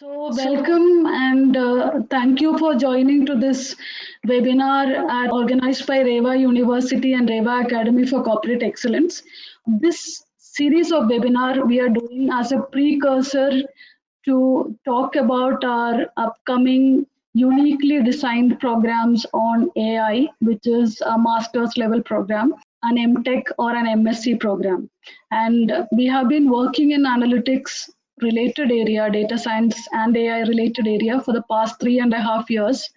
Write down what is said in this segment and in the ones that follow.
So welcome and thank you for joining to this webinar organized by REVA University and REVA Academy for Corporate Excellence. This series of webinar we are doing as a precursor to talk about our upcoming uniquely designed programs on AI, which is a master's level program, an MTech or an MSc program. And we have been working in analytics related area, data science and AI related area for the past 3.5 years.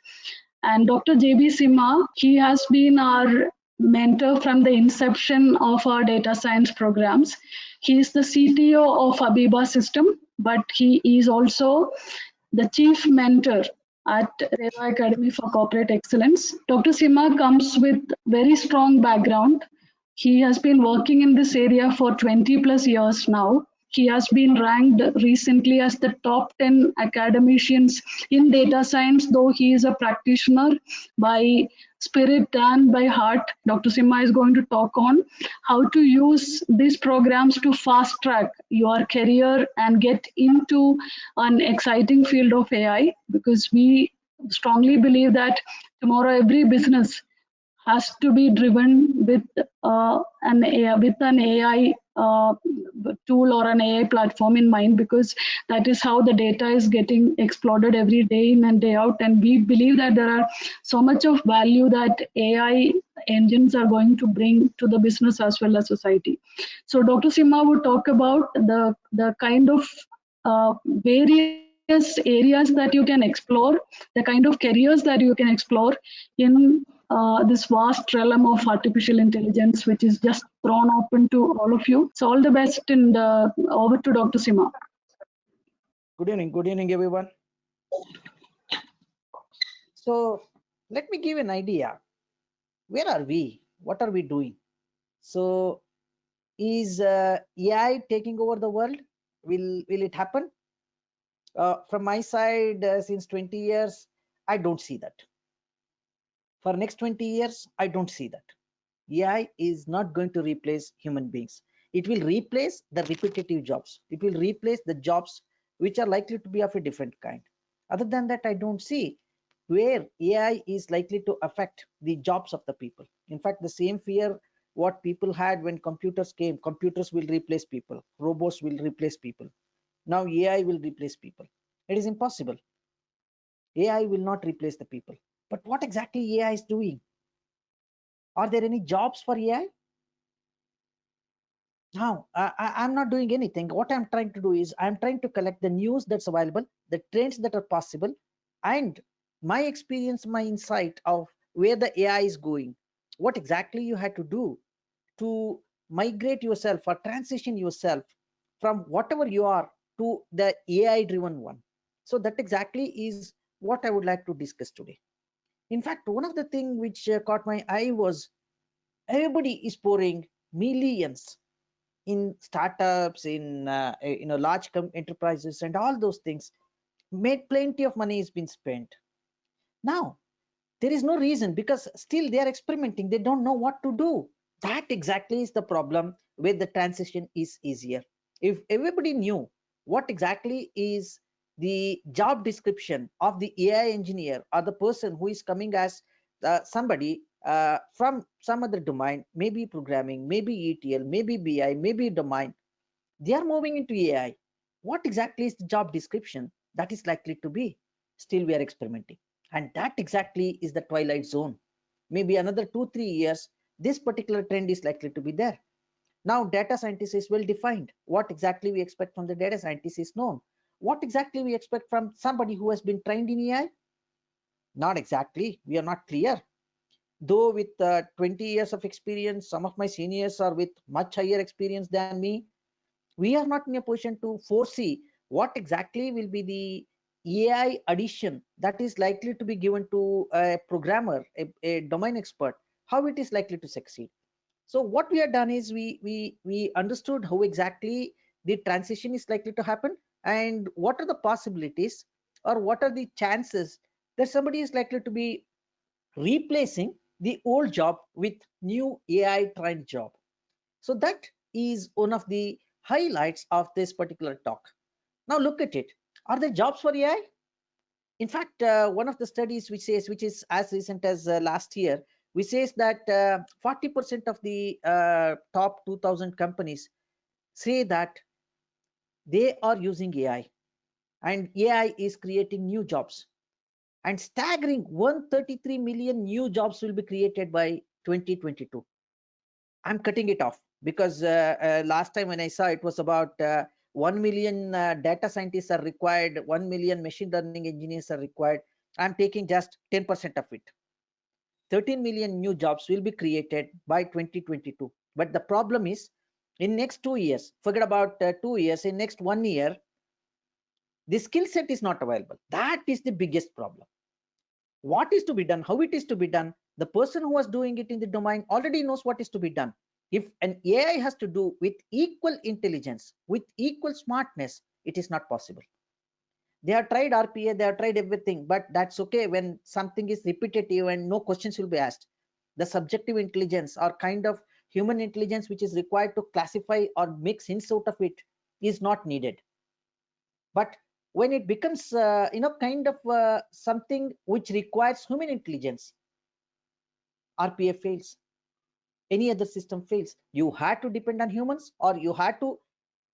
And Dr. JB Simha, he has been our mentor from the inception of our data science programs. He is the CTO of ABIBA Systems, but he is also the chief mentor at REVA Academy for Corporate Excellence. Dr. Simha comes with very strong background. He has been working in this area for 20 plus years now. He has been ranked recently as the top 10 academicians in data science, though he is a practitioner by spirit and by heart. Dr. Simha is going to talk on how to use these programs to fast track your career and get into an exciting field of AI, because we strongly believe that tomorrow every business has to be driven with an AI tool or an AI platform in mind, because that is how the data is getting exploded every day in and day out. And we believe that there are so much of value that AI engines are going to bring to the business as well as society. So Dr. Simha would talk about the kind of various areas that you can explore, the kind of careers that you can explore in this vast realm of artificial intelligence, which is just thrown open to all of you. So all the best, and over to Dr. Simha. Good evening, everyone. So let me give an idea. Where are we? What are we doing? So is AI taking over the world? Will it happen? From my side, since 20 years, I don't see that. For next 20 years, I don't see that. AI is not going to replace human beings. It will replace the repetitive jobs. It will replace the jobs which are likely to be of a different kind. Other than that, I don't see where AI is likely to affect the jobs of the people. In fact, the same fear what people had when computers came, computers will replace people, robots will replace people. Now AI will replace people. It is impossible. AI will not replace the people. But what exactly AI is doing? Are there any jobs for AI? No, I'm not doing anything. What I'm trying to do is I'm trying to collect the news that's available, the trends that are possible, and my experience, my insight of where the AI is going, what exactly you had to do to migrate yourself or transition yourself from whatever you are to the AI driven one. So that exactly is what I would like to discuss today. In fact, one of the things which caught my eye was everybody is pouring millions in startups, in large enterprises, and all those things. Made plenty of money has been spent. Now there is no reason, because still they are experimenting. They don't know what to do. That exactly is the problem where the transition is easier. If everybody knew what exactly is the job description of the AI engineer or the person who is coming as somebody from some other domain, maybe programming, maybe ETL, maybe BI, maybe domain, they are moving into AI. What exactly is the job description that is likely to be? Still we are experimenting, and that exactly is the twilight zone. Maybe another 2-3 years this particular trend is likely to be there. Now data scientist is well defined. What exactly we expect from the data scientist is known. What exactly we expect from somebody who has been trained in AI? Not exactly. We are not clear. Though with 20 years of experience, some of my seniors are with much higher experience than me. We are not in a position to foresee what exactly will be the AI addition that is likely to be given to a programmer, a domain expert, how it is likely to succeed. So what we have done is we understood how exactly the transition is likely to happen, and what are the possibilities or what are the chances that somebody is likely to be replacing the old job with new AI trained job. So that is one of the highlights of this particular talk. Now look at it. Are there jobs for AI? In fact, one of the studies which says, which is as recent as last year, which says that 40% of the top 2000 companies say that they are using AI, and AI is creating new jobs. And staggering 133 million new jobs will be created by 2022. I'm cutting it off because last time when I saw it was about 1 million data scientists are required, 1 million machine learning engineers are required. I'm taking just 10% of it. 13 million new jobs will be created by 2022. But the problem is, in next 2 years, forget about 2 years, in next 1 year, the skill set is not available. That is the biggest problem. What is to be done, how it is to be done, the person who was doing it in the domain already knows what is to be done. If an AI has to do with equal intelligence, with equal smartness, it is not possible. They have tried RPA, they have tried everything, but that's okay when something is repetitive and no questions will be asked. The subjective intelligence or kind of human intelligence which is required to classify or make sense out of it is not needed. But when it becomes kind of something which requires human intelligence, RPA fails, any other system fails. You had to depend on humans, or you had to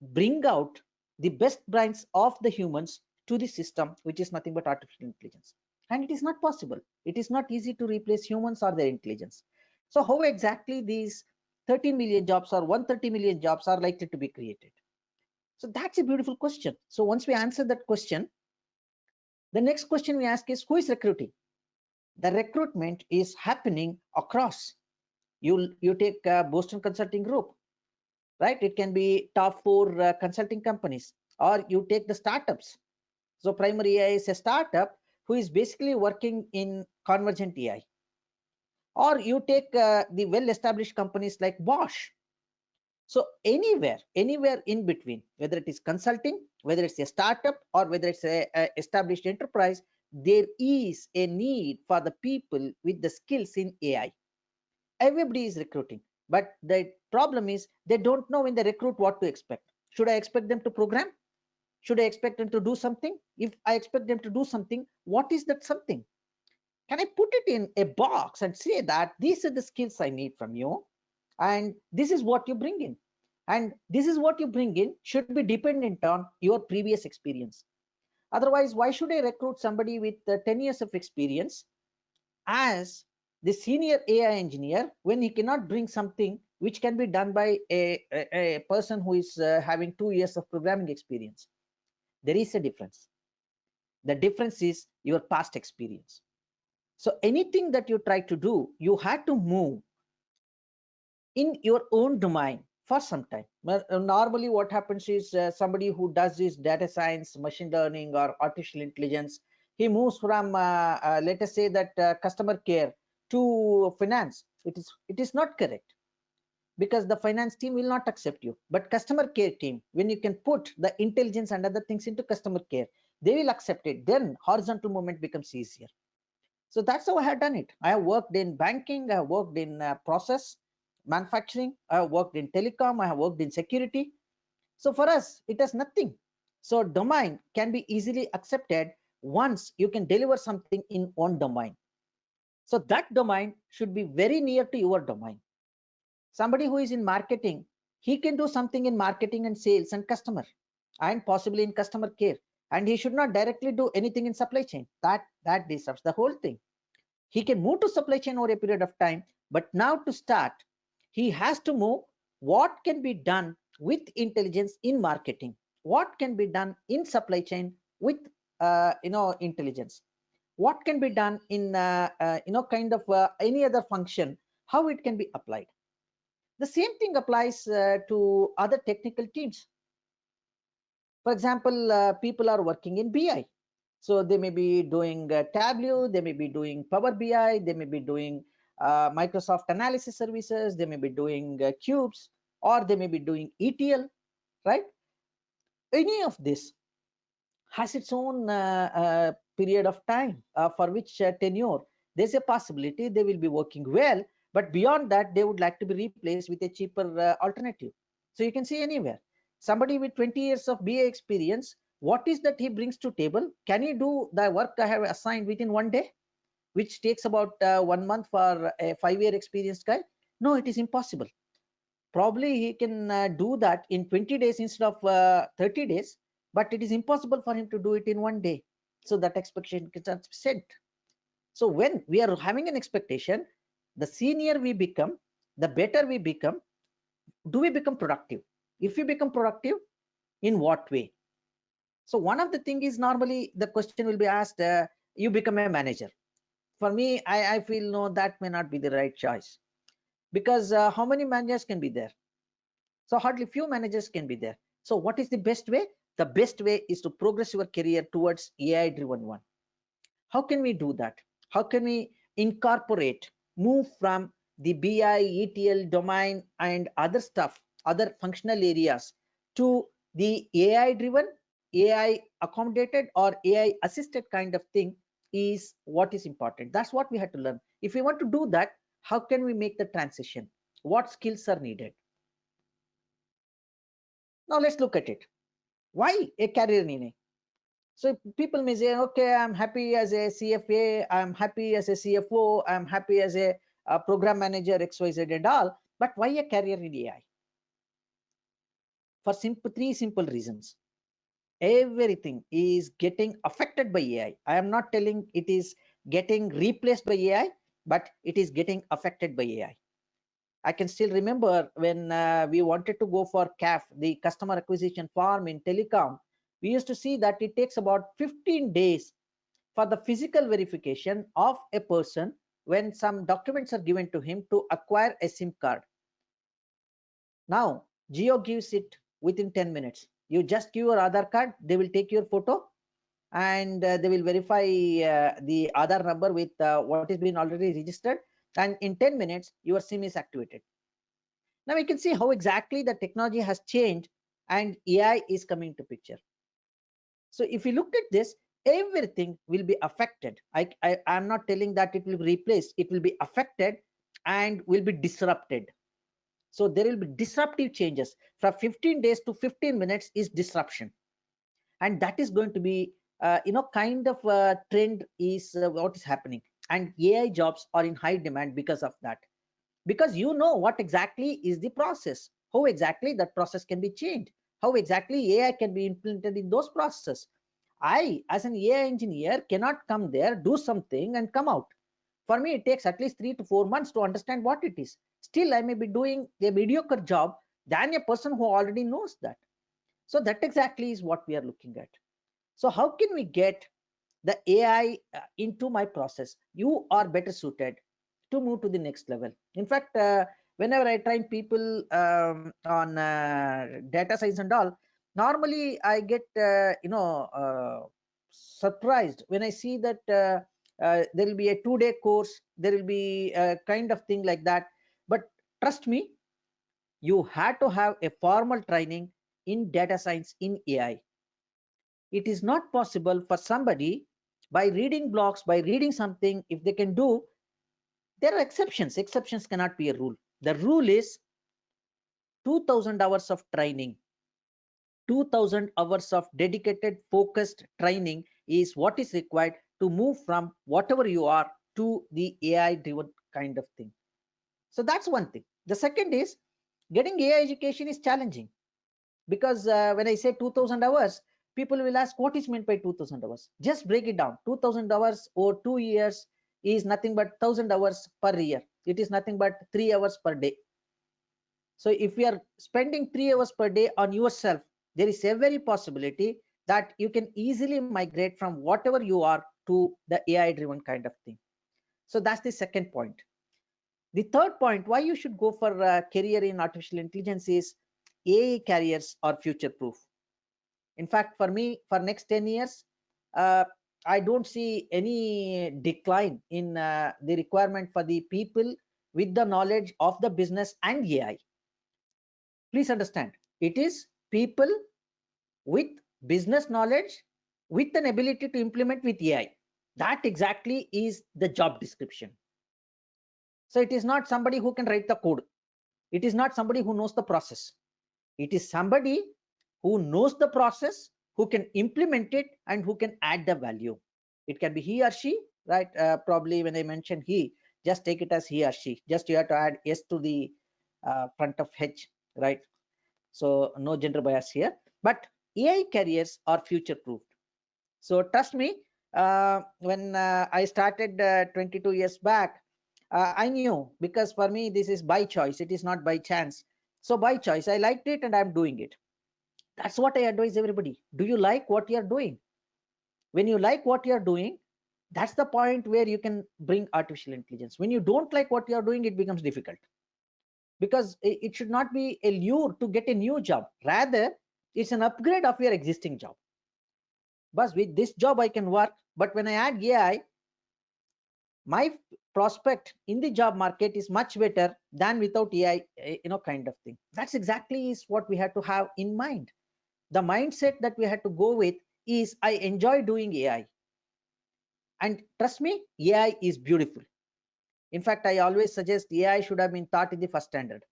bring out the best brains of the humans to the system, which is nothing but artificial intelligence. And it is not possible. It is not easy to replace humans or their intelligence. So how exactly these 13 million jobs or 130 million jobs are likely to be created? So that's a beautiful question. So once we answer that question, the next question we ask is, who is recruiting? The recruitment is happening across. You take Boston Consulting Group, right? It can be top 4 consulting companies, or you take the startups. So Primary AI is a startup who is basically working in convergent AI, or you take the well-established companies like Bosch. So anywhere in between, whether it is consulting, whether it's a startup, or whether it's a established enterprise, there is a need for the people with the skills in AI. Everybody is recruiting, but the problem is they don't know when they recruit what to expect. Should I expect them to program? Should I expect them to do something? If I expect them to do something, what is that something? Can I put it in a box and say that these are the skills I need from you, and this is what you bring in, and this is what you bring in should be dependent on your previous experience. Otherwise, why should I recruit somebody with 10 years of experience as the senior AI engineer when he cannot bring something which can be done by a person who is having 2 years of programming experience? There is a difference. The difference is your past experience. So anything that you try to do, you had to move in your own domain for some time. Normally what happens is somebody who does this data science, machine learning, or artificial intelligence, he moves from let us say that customer care to finance. It is not correct, because the finance team will not accept you. But customer care team, when you can put the intelligence and other things into customer care, they will accept it. Then horizontal movement becomes easier. So that's how I have done it. I have worked in banking, I have worked in process manufacturing, I have worked in telecom, I have worked in security. So for us, it has nothing. So domain can be easily accepted once you can deliver something in one domain. So that domain should be very near to your domain. Somebody who is in marketing, he can do something in marketing and sales and customer, and possibly in customer care. And he should not directly do anything in supply chain. That disrupts the whole thing. He can move to supply chain over a period of time, but now to start, he has to move what can be done with intelligence in marketing, what can be done in supply chain with intelligence, what can be done in kind of any other function, how it can be applied. The same thing applies to other technical teams. For example, people are working in BI. So they may be doing Tableau, they may be doing Power BI, they may be doing Microsoft analysis services, they may be doing cubes, or they may be doing ETL, right? Any of this has its own period of time for which tenure. There's a possibility they will be working well, but beyond that, they would like to be replaced with a cheaper alternative. So you can see anywhere. Somebody with 20 years of BA experience what is that he brings to table? Can he do the work I have assigned within one day, which takes about 1 month for a 5-year experienced guy? No, it is impossible. Probably he can do that in 20 days instead of 30 days, but it is impossible for him to do it in one day. So that expectation cannot be set. So when we are having an expectation, the senior we become, the better we become. Do we become productive? If we become productive, in what way? So one of the thing is, normally the question will be asked, you become a manager. For me, I feel no, that may not be the right choice, because how many managers can be there? So hardly few managers can be there. So what is the best way? The best way is to progress your career towards AI driven one. How can we do that? How can we incorporate, move from the BI, ETL domain and other stuff, other functional areas, to the AI driven, AI accommodated or AI assisted kind of thing, is what is important. That's what we have to learn. If we want to do that, how can we make the transition? What skills are needed? Now let's look at it. Why a career in AI? So people may say, okay, I'm happy as a CFA, I'm happy as a CFO, I'm happy as a program manager, XYZ and all, but why a career in AI? For three simple reasons. Everything is getting affected by AI. I am not telling it is getting replaced by AI, but it is getting affected by AI. I can still remember when we wanted to go for CAF, the customer acquisition form in telecom, we used to see that it takes about 15 days for the physical verification of a person when some documents are given to him to acquire a SIM card. Now, Geo gives it within 10 minutes. You just give your Aadhaar card, they will take your photo and they will verify the Aadhaar number with what is being already registered. And in 10 minutes, your SIM is activated. Now we can see how exactly the technology has changed and AI is coming to picture. So if you looked at this, everything will be affected. I am not telling that it will be replaced. It will be affected and will be disrupted. So there will be disruptive changes. From 15 days to 15 minutes is disruption. And that is going to be, kind of trend is what is happening. And AI jobs are in high demand because of that. Because you know what exactly is the process, how exactly that process can be changed, how exactly AI can be implemented in those processes. I, as an AI engineer, cannot come there, do something and come out. For me, it takes at least 3 to 4 months to understand what it is. Still, I may be doing a mediocre job than a person who already knows that. So that exactly is what we are looking at. So how can we get the AI into my process? You are better suited to move to the next level. In fact, whenever I train people on data science and all, normally I get surprised when I see that there will be a 2-day course, there will be a kind of thing like that. But trust me, you had to have a formal training in data science in AI. It is not possible for somebody by reading blogs, by reading something, if they can do. There are exceptions. Exceptions cannot be a rule. The rule is 2000 hours of training. 2000 hours of dedicated focused training is what is required to move from whatever you are to the AI driven kind of thing. So that's one thing. The second is, getting AI education is challenging, because when I say 2000 hours, people will ask what is meant by 2000 hours. Just break it down. 2000 hours or 2 years is nothing but 1000 hours per year. It is nothing but 3 hours per day. So if we are spending 3 hours per day on yourself, there is a very possibility that you can easily migrate from whatever you are to the AI driven kind of thing. So that's the second point. The third point, why you should go for a career in artificial intelligence, is AI careers are future proof. In fact, for me, for next 10 years, uh, I don't see any decline in the requirement for the people with the knowledge of the business and AI. Please understand, it is people with business knowledge with an ability to implement with AI. That exactly is the job description. So it is not somebody who can write the code. It is not somebody who knows the process. It is somebody who knows the process, who can implement it and who can add the value. It can be he or she, right? Probably when I mention he, just take it as he or she. Just you have to add s to the front of h, right? So no gender bias here. But AI careers are future proofed. So trust me, when I started 22 years back, I knew, because for me this is by choice, it is not by chance. So by choice I liked it and I'm doing it. That's what I advise everybody. Do you like what you're doing? When you like what you're doing, that's the point where you can bring artificial intelligence. When you don't like what you're doing, it becomes difficult, because it should not be a lure to get a new job. Rather, it's an upgrade of your existing job. But with this job I can work, but when I add AI, my prospect in the job market is much better than without AI, kind of thing. That's exactly is what we have to have in mind. The mindset that we had to go with is, I enjoy doing AI. And trust me, AI is beautiful. In fact, I always suggest AI should have been taught in the first standard,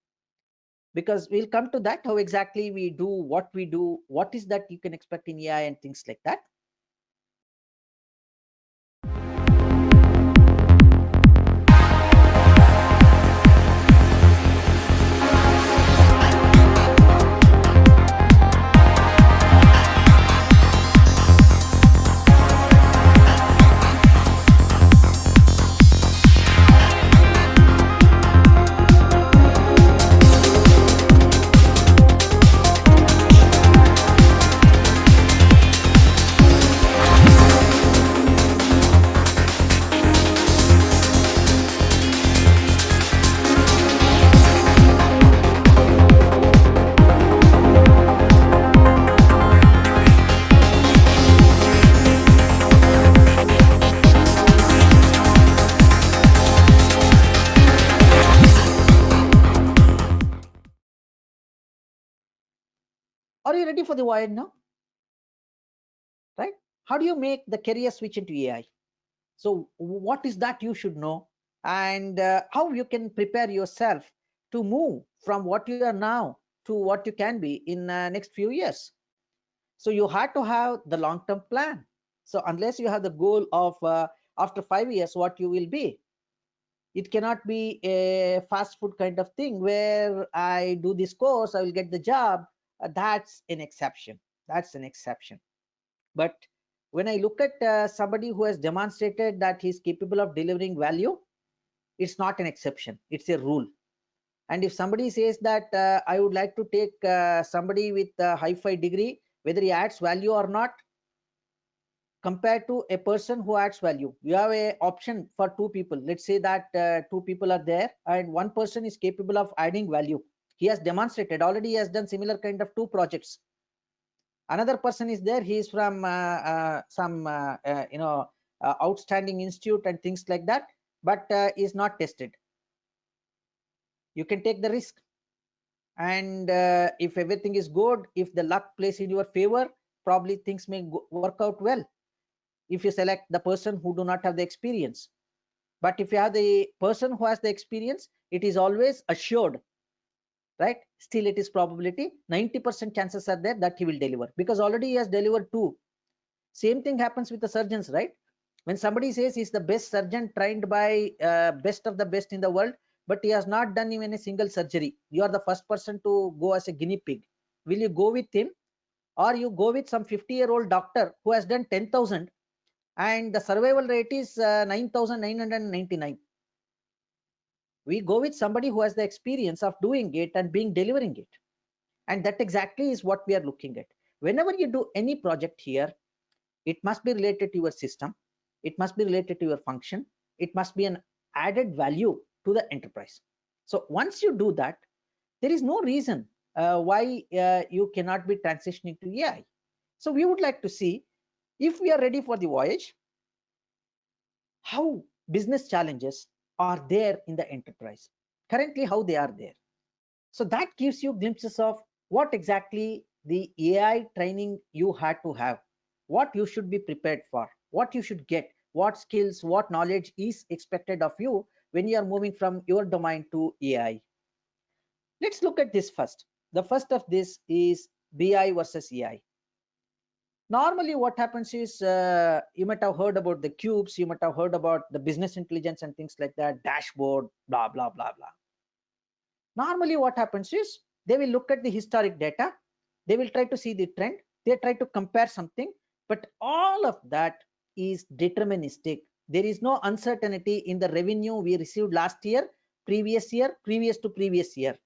because we'll come to that, how exactly we do what we do, what is that you can expect in AI and things like that. Are you ready for the voyage now? Right? How do you make the career switch into AI? So what is that you should know, and how you can prepare yourself to move from what you are now to what you can be in next few years. So you had to have the long-term plan. So unless you have the goal of after 5 years what you will be, it cannot be a fast food kind of thing where I do this course, I will get the job. That's an exception. That's an exception. But when I look at somebody who has demonstrated that he's capable of delivering value, it's not an exception, it's a rule. And if somebody says that I would like to take somebody with a hi-fi degree, whether he adds value or not, compared to a person who adds value, you have a option for two people. Let's say that two people are there and one person is capable of adding value. He has demonstrated already, he has done similar kind of two projects. Another person is there, he is from some outstanding institute and things like that, but is not tested. You can take the risk, and if everything is good, if the luck plays in your favor, probably things may work out well if you select the person who do not have the experience. But if you have the person who has the experience, it is always assured, right? Still it is probability, 90% chances are there that he will deliver, because already he has delivered two. Same thing happens with the surgeons, right? When somebody says he's the best surgeon trained by best of the best in the world, but he has not done even a single surgery, you are the first person to go as a guinea pig. Will you go with him, or you go with some 50-year-old doctor who has done 10,000 and the survival rate is 9,999? We go with somebody who has the experience of doing it and being delivering it. And that exactly is what we are looking at. Whenever you do any project here, it must be related to your system, it must be related to your function, it must be an added value to the enterprise. So once you do that, there is no reason why you cannot be transitioning to AI. So we would like to see, if we are ready for the voyage, how business challenges are there in the enterprise currently, how they are there. So that gives you glimpses of what exactly the AI training you had to have, what you should be prepared for, what you should get, what skills, what knowledge is expected of you when you are moving from your domain to AI. Let's look at this first. The first of this is BI versus AI. Normally what happens is, you might have heard about the cubes, you might have heard about the business intelligence and things like that, dashboard, blah blah blah blah. Normally what happens is, they will look at the historic data, they will try to see the trend, they try to compare something, but all of that is deterministic. There is no uncertainty in the revenue we received last year, previous to previous year.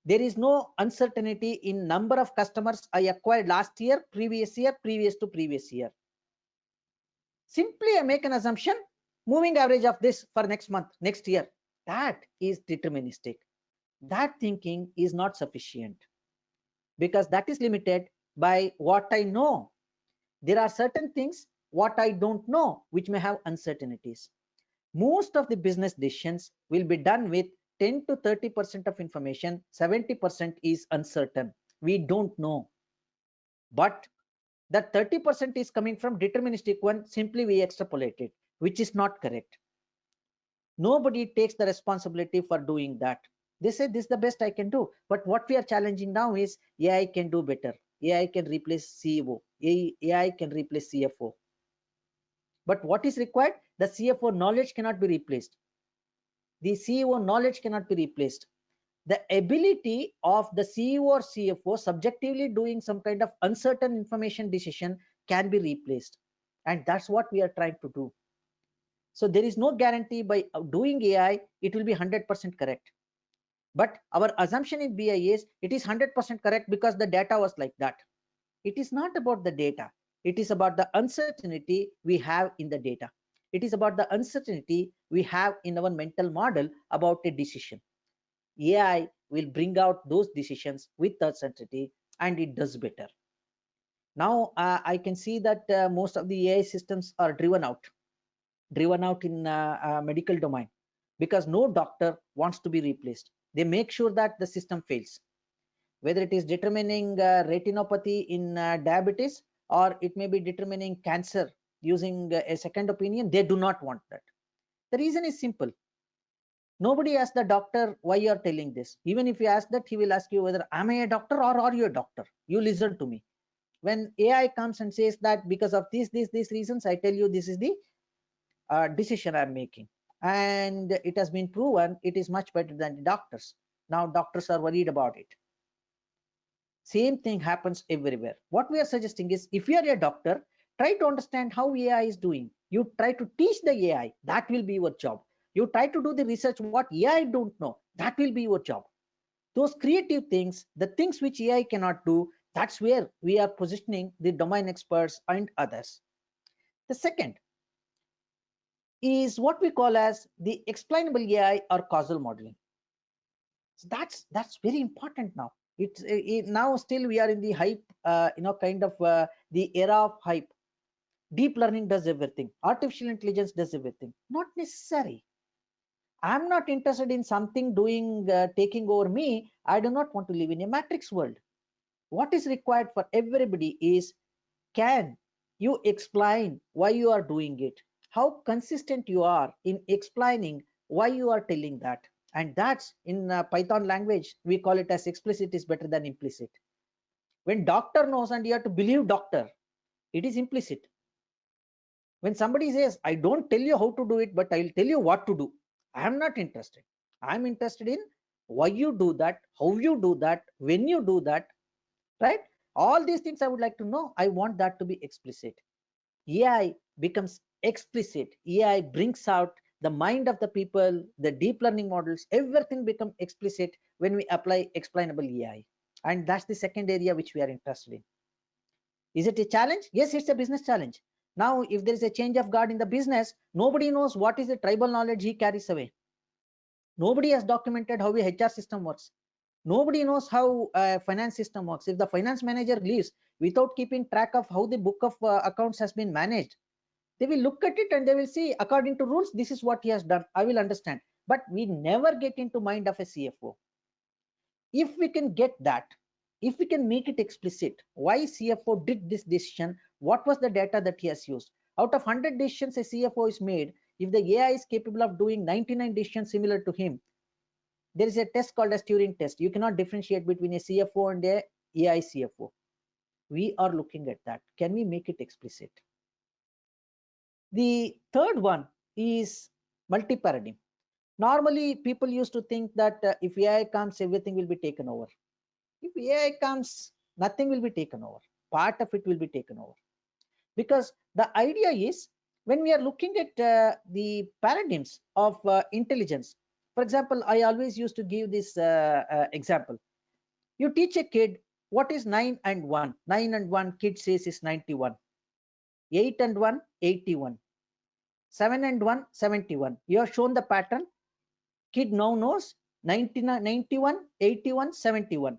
There is no uncertainty in number of customers I acquired last year, previous to previous year. Simply I make an assumption, moving average of this for next month, next year. That is deterministic. That thinking is not sufficient, because that is limited by what I know. There are certain things what I don't know, which may have uncertainties. Most of the business decisions will be done with 10 to 30% of information. 70% is uncertain. We don't know. But that 30% is coming from deterministic one. Simply we extrapolate it, which is not correct. Nobody takes the responsibility for doing that. They say this is the best I can do. But what we are challenging now is AI can do better. AI can replace CEO. AI can replace CFO. But what is required? The CFO knowledge cannot be replaced. The CEO knowledge cannot be replaced. The ability of the CEO or CFO subjectively doing some kind of uncertain information decision can be replaced. And that's what we are trying to do. So there is no guarantee by doing AI, it will be 100% correct. But our assumption in BI is it is 100% correct because the data was like that. It is not about the data. It is about the uncertainty we have in the data. It is about the uncertainty we have in our mental model about a decision. AI will bring out those decisions with uncertainty, and it does better. Now I can see that most of the AI systems are driven out in medical domain, because no doctor wants to be replaced. They make sure that the system fails, whether it is determining retinopathy in diabetes, or it may be determining cancer using a second opinion. They do not want that. The reason is simple. Nobody asks the doctor why you are telling this. Even if you ask that, he will ask you whether am I a doctor or are you a doctor. You listen to me. When AI comes and says that because of these reasons, I tell you this is the decision I'm making, and it has been proven it is much better than the doctors. Now doctors are worried about it. Same thing happens everywhere. What we are suggesting is, if you are a doctor, try to understand how AI is doing. You try to teach the AI. That will be your job. You try to do the research what AI don't know. That will be your job. Those creative things, the things which AI cannot do, that's where we are positioning the domain experts and others. The second is what we call as the explainable AI or causal modeling. So that's very important now. Now still we are in the hype, kind of the era of hype. Deep learning does everything. Artificial intelligence does everything. Not necessary. I'm not interested in something doing taking over me. I do not want to live in a matrix world. What is required for everybody is, can you explain why you are doing it? How consistent you are in explaining why you are telling that? And that's in Python language, we call it as explicit is better than implicit. When doctor knows and you have to believe doctor, it is implicit. When somebody says, I don't tell you how to do it, but I'll tell you what to do, I am not interested. I'm interested in why you do that, how you do that, when you do that, right? All these things I would like to know. I want that to be explicit. AI becomes explicit. AI brings out the mind of the people, the deep learning models, everything becomes explicit when we apply explainable AI. And that's the second area which we are interested in. Is it a challenge? Yes, it's a business challenge. Now, if there is a change of guard in the business, nobody knows what is the tribal knowledge he carries away. Nobody has documented how a HR system works. Nobody knows how a finance system works. If the finance manager leaves without keeping track of how the book of accounts has been managed, they will look at it and they will see, according to rules, this is what he has done. I will understand. But we never get into mind of a CFO. If we can get that, if we can make it explicit, why CFO did this decision, what was the data that he has used? Out of 100 decisions a CFO is made, if the AI is capable of doing 99 decisions similar to him, there is a test called as Turing test. You cannot differentiate between a CFO and a AI CFO. We are looking at that. Can we make it explicit? The third one is multi-paradigm. Normally, people used to think that if AI comes, everything will be taken over. If AI comes, nothing will be taken over. Part of it will be taken over. Because the idea is, when we are looking at the paradigms of intelligence, for example, I always used to give this example. You teach a kid what is 9 and 1. 9 and 1, kid says is 91. 8 and 1, 81. 7 and 1, 71. You have shown the pattern. Kid now knows 99, 91, 81, 71.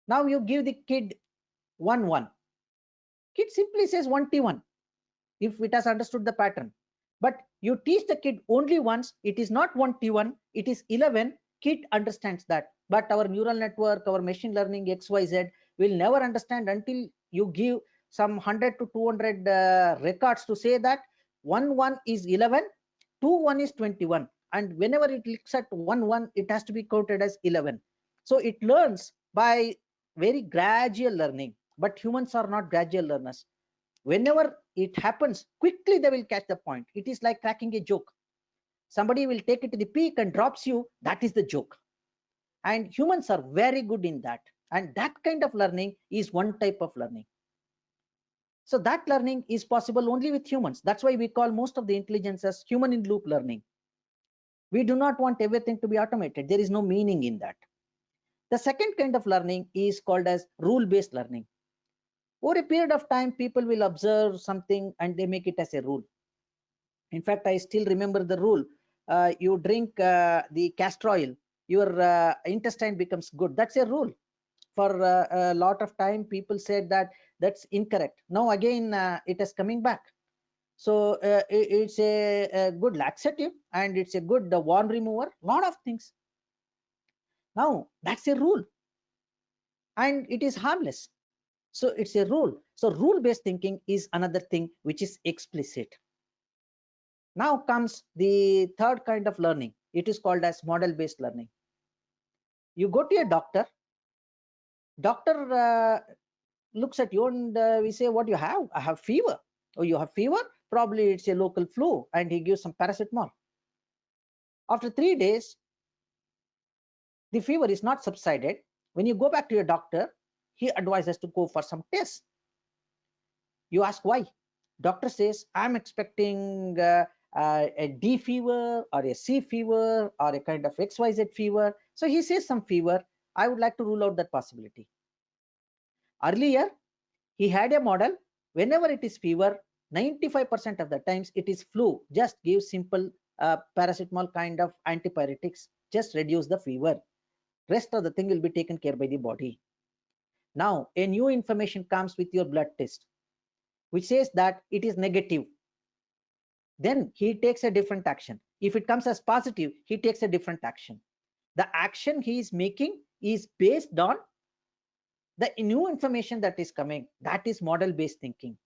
Now you give the kid 1, 1. Kid simply says 21 if it has understood the pattern. But you teach the kid only once, it is not 21, it is 11. Kid understands that. But our neural network, our machine learning, XYZ will never understand until you give some 100 to 200 records to say that 1, 1 is 11, 2, 1 is 21. And whenever it looks at 1, 1, it has to be counted as 11. So it learns by very gradual learning. But humans are not gradual learners. Whenever it happens, quickly they will catch the point. It is like cracking a joke. Somebody will take it to the peak and drops you. That is the joke. And humans are very good in that. And that kind of learning is one type of learning. So that learning is possible only with humans. That's why we call most of the intelligence as human in loop learning. We do not want everything to be automated. There is no meaning in that. The second kind of learning is called as rule-based learning. Over a period of time, people will observe something and they make it as a rule. In fact, I still remember the rule. You drink the castor oil, your intestine becomes good. That's a rule. For a lot of time, people said that that's incorrect. Now again, it is coming back. So it's a good laxative and it's a good worm remover, lot of things. Now that's a rule and it is harmless. So it's a rule. So rule-based thinking is another thing which is explicit. Now comes the third kind of learning. It is called as model-based learning. You go to a doctor. Doctor looks at you and we say, what you have? I have fever. Oh, you have fever? Probably it's a local flu, and he gives some paracetamol. After 3 days, the fever is not subsided. When you go back to your doctor, he advises to go for some tests. You ask why. Doctor says, I'm expecting a D fever or a C fever or a kind of XYZ fever. So he says some fever. I would like to rule out that possibility. Earlier, he had a model. Whenever it is fever, 95% of the times it is flu. Just give simple paracetamol kind of antipyretics. Just reduce the fever. Rest of the thing will be taken care by the body. Now, a new information comes with your blood test, which says that it is negative. Then he takes a different action. If it comes as positive, he takes a different action. The action he is making is based on the new information that is coming. That is model-based thinking.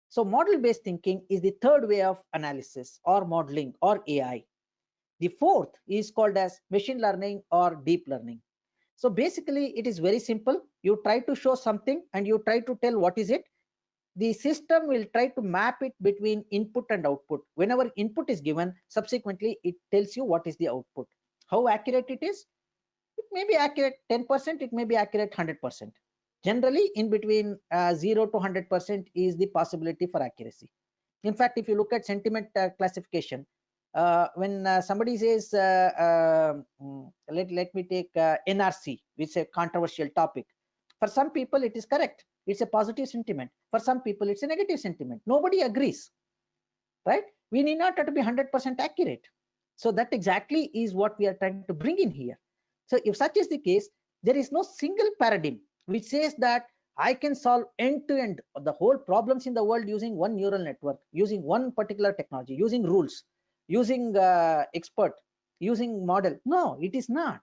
So model-based thinking is the third way of analysis or modeling or AI. The fourth is called as machine learning or deep learning. So basically, it is very simple. You try to show something and you try to tell what is it. The system will try to map it between input and output. Whenever input is given, subsequently it tells you what is the output. How accurate it is? It may be accurate 10%, it may be accurate 100%. Generally, in between 0 to 100% is the possibility for accuracy. In fact, if you look at sentiment classification, when somebody says, let me take NRC, which is a controversial topic. For some people, it is correct. It's a positive sentiment. For some people, it's a negative sentiment. Nobody agrees, right? We need not have to be 100% accurate. So that exactly is what we are trying to bring in here. So if such is the case, there is no single paradigm which says that I can solve end-to-end the whole problems in the world using one neural network, using one particular technology, using rules, using expert, using model. No, it is not.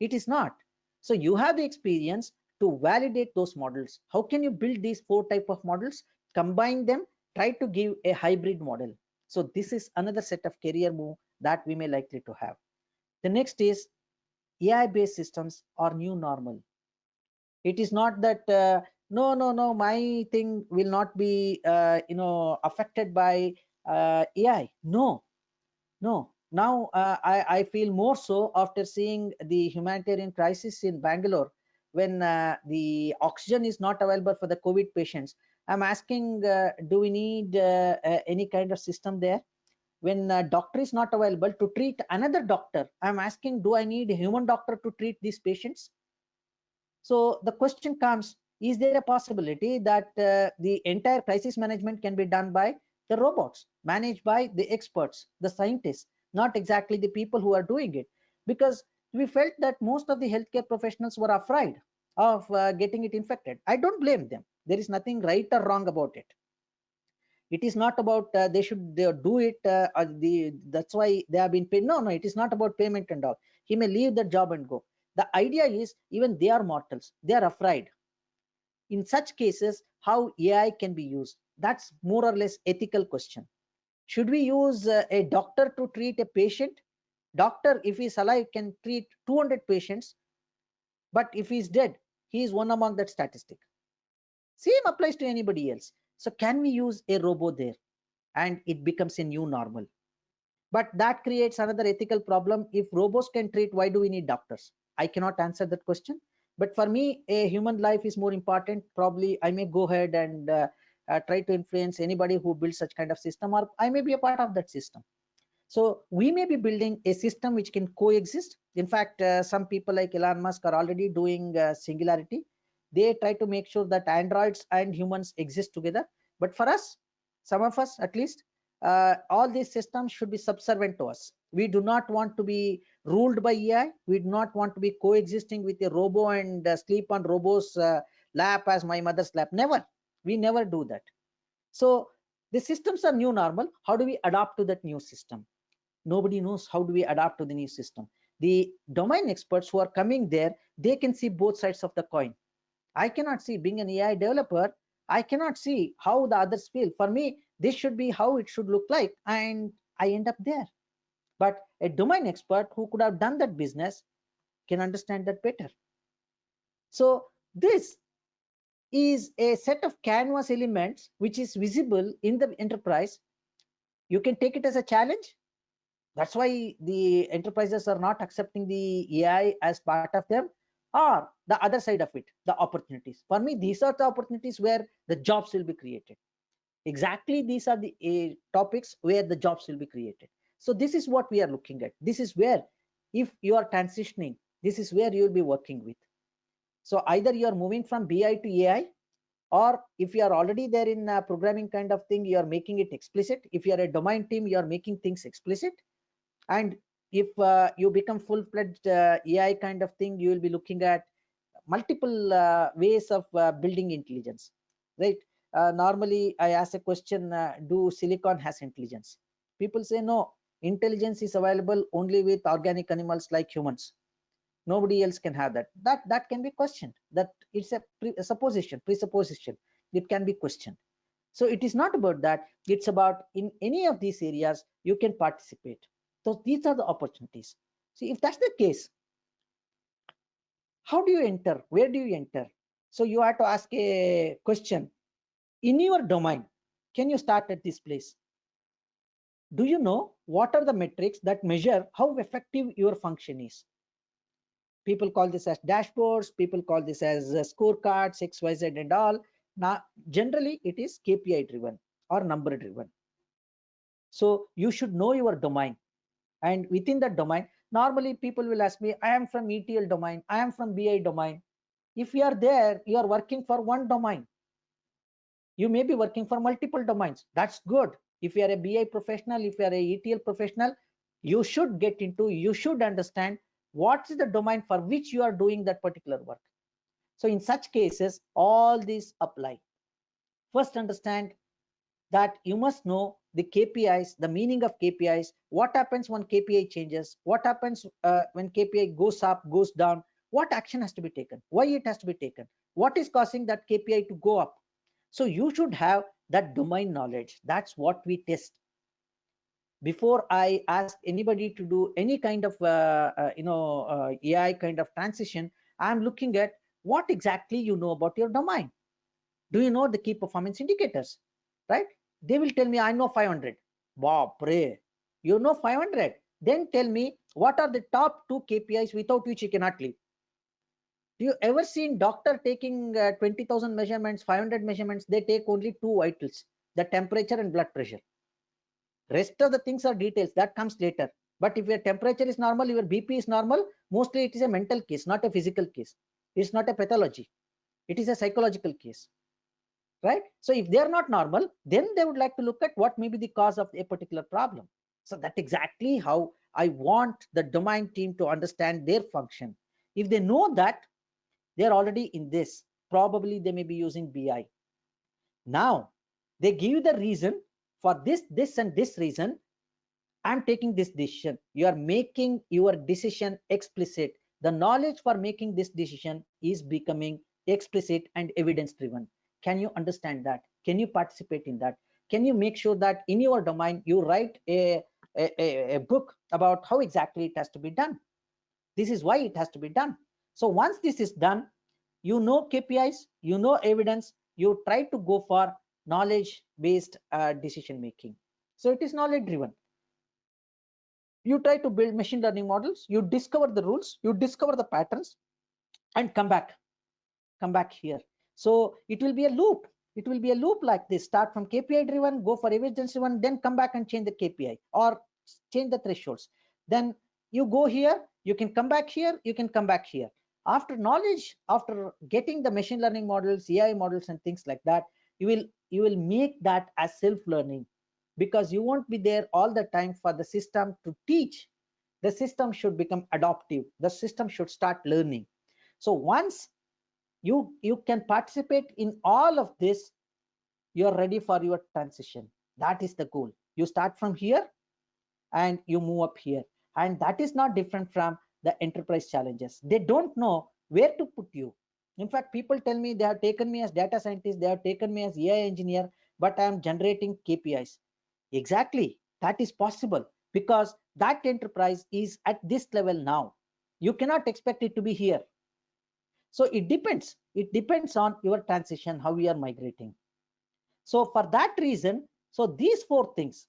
It is not. So you have the experience to validate those models. How can you build these four type of models, combine them, try to give a hybrid model? So this is another set of career move that we may likely to have. The next is AI based systems are new normal. It is not that no, my thing will not be affected by AI. No. Now I feel more so after seeing the humanitarian crisis in Bangalore, when the oxygen is not available for the COVID patients. I'm asking, do we need any kind of system there? When a doctor is not available to treat another doctor, I'm asking, do I need a human doctor to treat these patients? So the question comes, is there a possibility that the entire crisis management can be done by the robots, managed by the experts, the scientists, not exactly the people who are doing it? Because we felt that most of the healthcare professionals were afraid of getting it infected. I don't blame them. There is nothing right or wrong about it. It is not about they do it, that's why they have been paid. No, it is not about payment and all. He may leave the job and go. The idea is, even they are mortals, they are afraid. In such cases, how AI can be used, that's more or less ethical question. Should we use a doctor to treat a patient? Doctor, if he's alive, can treat 200 patients, but if he's dead, he is one among that statistic. Same applies to anybody else. So can we use a robot there? And it becomes a new normal. But that creates another ethical problem. If robots can treat, why do we need doctors? I cannot answer that question. But for me, a human life is more important. Probably I may go ahead and try to influence anybody who builds such kind of system, or I may be a part of that system. So we may be building a system which can coexist. In fact, some people like Elon Musk are already doing singularity. They try to make sure that androids and humans exist together. But for us, some of us at least, all these systems should be subservient to us. We do not want to be ruled by AI. We do not want to be coexisting with a robo and sleep on robo's lap as my mother's lap. Never. We never do that. So the systems are new normal. How do we adapt to that new system? Nobody knows how do we adapt to the new system. The domain experts who are coming there, they can see both sides of the coin. I cannot see, being an AI developer, I cannot see how the others feel. For me, this should be how it should look like, and I end up there. But a domain expert who could have done that business can understand that better. So this is a set of canvas elements which is visible in the enterprise. You can take it as a challenge. That's why the enterprises are not accepting the AI as part of them, or the other side of it, the opportunities. For me, these are the opportunities where the jobs will be created. Exactly, these are the topics where the jobs will be created. So this is what we are looking at. This is where, if you are transitioning, this is where you will be working with. So either you are moving from BI to AI, or if you are already there in a programming kind of thing, you are making it explicit. If you are a domain team, you are making things explicit. And if you become full-fledged AI kind of thing, you will be looking at multiple ways of building intelligence, right? Normally I ask a question, do silicon has intelligence? People say no, intelligence is available only with organic animals like humans. Nobody else can have that. That can be questioned. That it's a supposition, presupposition. It can be questioned. So it is not about that. It's about, in any of these areas you can participate. So these are the opportunities. See, if that's the case, how do you enter? Where do you enter? So you have to ask a question. In your domain, can you start at this place? Do you know what are the metrics that measure how effective your function is? People call this as dashboards. People call this as scorecards, XYZ and all. Now, generally it is KPI driven or number driven. So you should know your domain. And within that domain, normally people will ask me, I am from ETL domain, I am from BI domain. If you are there, you are working for one domain. You may be working for multiple domains. That's good. If you are a BI professional, if you are a ETL professional, you should get into, you should understand what is the domain for which you are doing that particular work. So in such cases, all these apply. First, understand that you must know the KPIs, the meaning of KPIs, what happens when KPI changes, what happens when KPI goes up, goes down, what action has to be taken, why it has to be taken, what is causing that KPI to go up. So you should have that domain knowledge. That's what we test. Before I ask anybody to do any kind of AI kind of transition, I'm looking at what exactly you know about your domain. Do you know the key performance indicators, right? They will tell me, I know 500. Wow, pray. You know 500. Then tell me, what are the top 2 KPIs without which you cannot live? Do you ever seen doctor taking 20,000 measurements, 500 measurements? They take only 2 vitals, the temperature and blood pressure. Rest of the things are details that comes later. But if your temperature is normal, your BP is normal, mostly it is a mental case, not a physical case. It's not a pathology. It is a psychological case, right? So if they are not normal, then they would like to look at what may be the cause of a particular problem. So that's exactly how I want the domain team to understand their function. If they know that, they're already in this. Probably they may be using BI. Now, they give the reason for this, and this reason. I'm taking this decision. You are making your decision explicit. The knowledge for making this decision is becoming explicit and evidence driven. Can you understand that? Can you participate in that? Can you make sure that in your domain you write a book about how exactly it has to be done? This is why it has to be done. So once this is done, you know KPIs, you know evidence, you try to go for knowledge based decision making. So it is knowledge driven. You try to build machine learning models, you discover the rules, you discover the patterns, and come back here. So it will be a loop. It will be a loop like this. Start from KPI driven, go for evidence driven, then come back and change the KPI or change the thresholds. Then you go here, you can come back here, you can come back here. After knowledge, after getting the machine learning models, AI models, and things like that, you will make that as self-learning, because you won't be there all the time for the system to teach. The system should become adaptive. The system should start learning. So once you can participate in all of this, you're ready for your transition. That is the goal. You start from here and you move up here, and that is not different from the enterprise challenges. They don't know where to put you. In fact, people tell me they have taken me as data scientist, they have taken me as AI engineer, but I am generating KPIs. Exactly, that is possible because that enterprise is at this level now. You cannot expect it to be here. So it depends on your transition, how we are migrating. So for that reason, so these 4 things,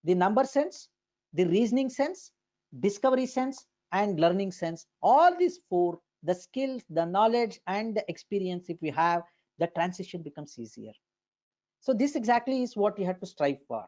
the number sense, the reasoning sense, discovery sense, and learning sense, all these 4, the skills, the knowledge, and the experience, if we have, the transition becomes easier. So this exactly is what you have to strive for.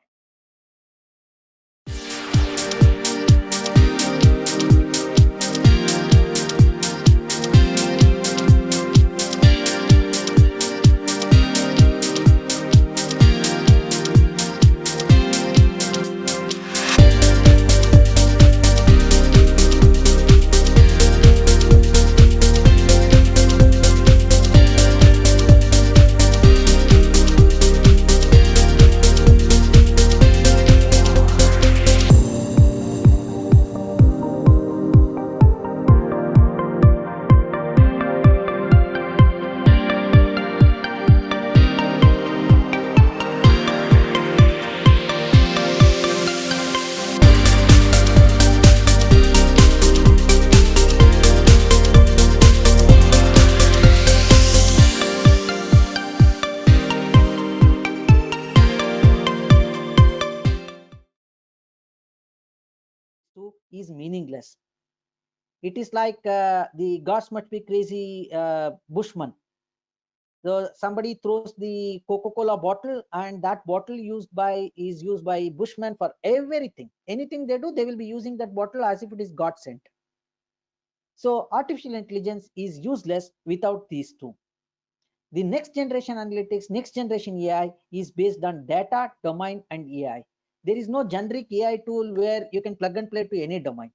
Is meaningless. It is like the gods must be crazy bushman. So somebody throws the Coca-Cola bottle, and that bottle is used by bushmen for everything. Anything they do, they will be using that bottle as if it is God sent. So artificial intelligence is useless without these 2. The next generation analytics, next generation AI is based on data, domain, and AI. There is no generic AI tool where you can plug and play to any domain.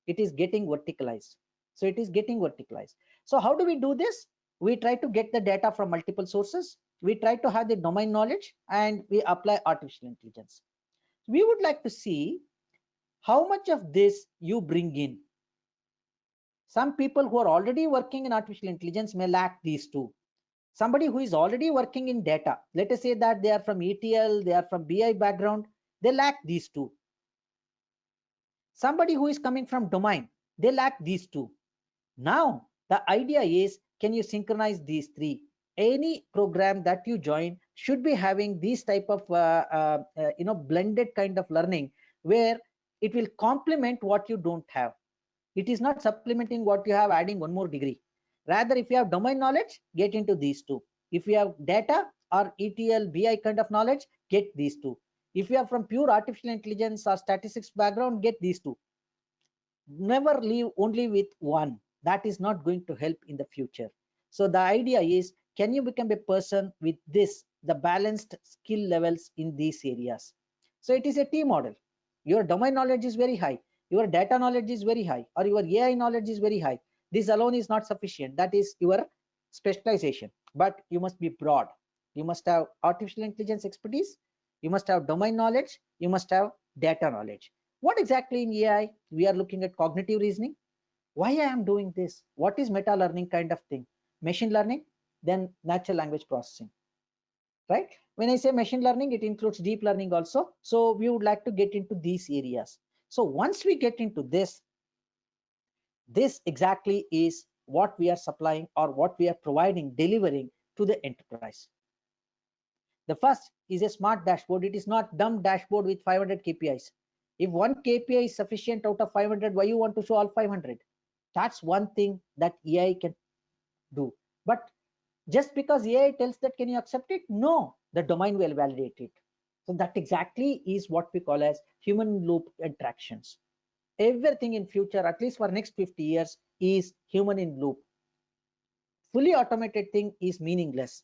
It is getting verticalized. So it is getting verticalized. So how do we do this? We try to get the data from multiple sources. We try to have the domain knowledge, and we apply artificial intelligence. We would like to see how much of this you bring in. Some people who are already working in artificial intelligence may lack these 2. Somebody who is already working in data, let us say that they are from ETL, they are from BI background, they lack these 2. Somebody who is coming from domain, they lack these 2. Now the idea is, can you synchronize these three? Any program that you join should be having these type of blended kind of learning, where it will complement what you don't have. It is not supplementing what you have, adding one more degree. Rather, if you have domain knowledge, get into these two. If you have data or ETL BI kind of knowledge, get these two. If you are from pure artificial intelligence or statistics background, get these two. Never leave only with one. That is not going to help in the future. So the idea is, can you become a person with this, the balanced skill levels in these areas? So it is a T model. Your domain knowledge is very high, your data knowledge is very high, or your AI knowledge is very high. This alone is not sufficient. That is your specialization, but you must be broad. You must have artificial intelligence expertise, you must have domain knowledge, you must have data knowledge. What exactly in AI? We are looking at cognitive reasoning. Why I am doing this? What is meta learning kind of thing? Machine learning, then natural language processing, right? When I say machine learning, it includes deep learning also. So we would like to get into these areas. So once we get into this exactly is what we are supplying, or what we are providing, delivering to the enterprise. The first is a smart dashboard. It is not dumb dashboard with 500 KPIs. If one KPI is sufficient out of 500, why you want to show all 500? That's one thing that AI can do. But just because AI tells that, can you accept it? No, the domain will validate it. So that exactly is what we call as human loop interactions. Everything in future, at least for next 50 years, is human in loop. Fully automated thing is meaningless.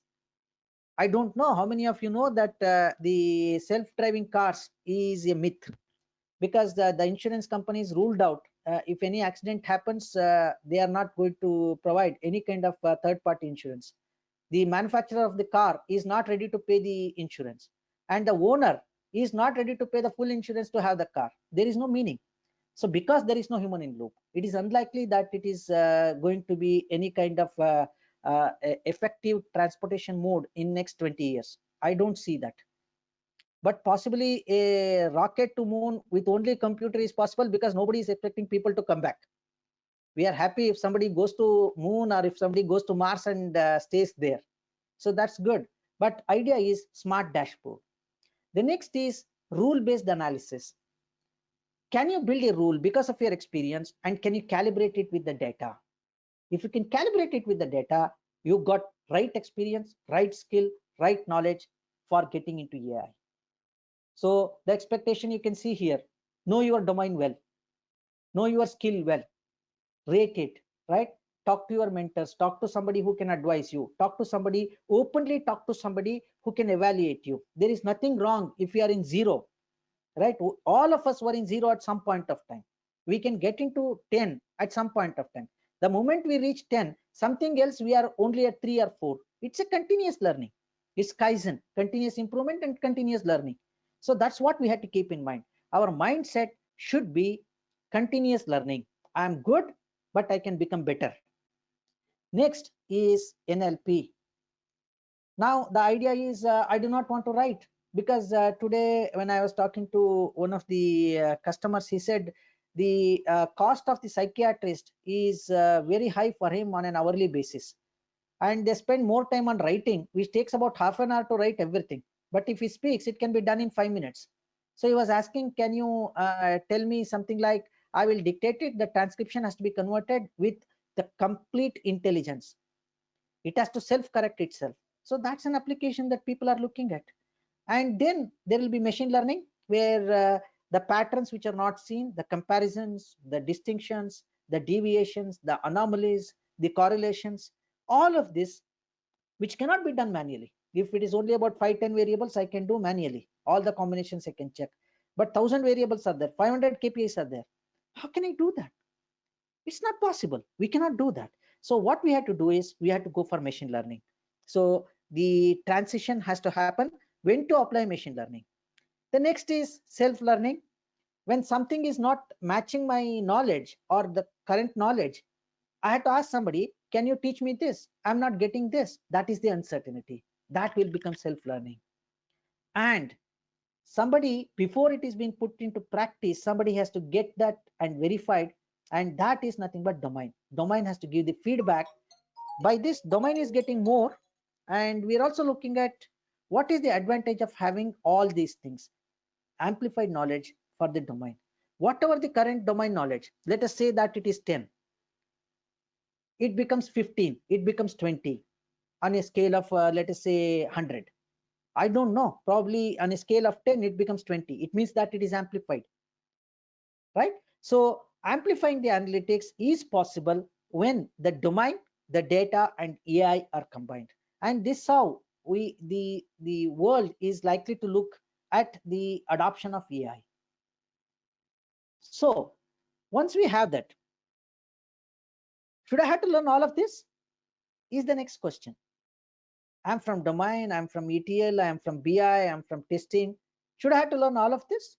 I don't know how many of you know that the self-driving cars is a myth, because the insurance companies ruled out, if any accident happens, they are not going to provide any kind of third-party insurance. The manufacturer of the car is not ready to pay the insurance, and the owner is not ready to pay the full insurance to have the car. There is no meaning. So because there is no human in loop, it is unlikely that it is going to be any kind of effective transportation mode in next 20 years. I don't see that. But possibly a rocket to moon with only computer is possible, because nobody is expecting people to come back. We are happy if somebody goes to moon, or if somebody goes to Mars and stays there. So that's good. But idea is smart dashboard. The next is rule-based analysis. Can you build a rule because of your experience, and can you calibrate it with the data? If you can calibrate it with the data, you got right experience, right skill, right knowledge for getting into AI. So the expectation you can see here: know your domain well, know your skill well, rate it, right? Talk to your mentors, talk to somebody who can advise you, talk to somebody openly, talk to somebody who can evaluate you. There is nothing wrong if you are in zero, right? All of us were in zero at some point of time. We can get into 10 at some point of time. The moment we reach 10, something else, we are only at 3 or 4. It's a continuous learning. It's Kaizen, continuous improvement and continuous learning. So that's what we have to keep in mind. Our mindset should be continuous learning. I'm good, but I can become better. Next is NLP. Now the idea is, I do not want to write, because today when I was talking to one of the customers, he said the cost of the psychiatrist is very high for him on an hourly basis, and they spend more time on writing, which takes about half an hour to write everything. But if he speaks, it can be done in 5 minutes. So he was asking, can you tell me something like, I will dictate it, the transcription has to be converted with the complete intelligence, it has to self correct itself. So that's an application that people are looking at. And then there will be machine learning, where the patterns which are not seen, the comparisons, the distinctions, the deviations, the anomalies, the correlations, all of this which cannot be done manually. If it is only about 5-10 variables, I can do manually, all the combinations I can check. But 1000 variables are there, 500 KPIs are there. How can I do that? It's not possible. We cannot do that. So what we had to do is, we had to go for machine learning. So the transition has to happen, when to apply machine learning. The next is self-learning. When something is not matching my knowledge or the current knowledge, I had to ask somebody, can you teach me this? I'm not getting this. That is the uncertainty. That will become self-learning. And somebody, before it is being put into practice, somebody has to get that and verified, and that is nothing but domain. Domain has to give the feedback by this, domain is getting more, and we are also looking at what is the advantage of having all these things. Amplified knowledge for the domain. Whatever the current domain knowledge, let us say that it is 10, it becomes 15, it becomes 20 on a scale of let us say 100. I don't know, probably on a scale of 10 it becomes 20. It means that it is amplified, right? So amplifying the analytics is possible when the domain, the data, and AI are combined. And this how the world is likely to look at the adoption of AI. So once we have that, should I have to learn all of this? Is the next question. I'm from domain, I'm from ETL, I'm from BI, I'm from testing. Should I have to learn all of this?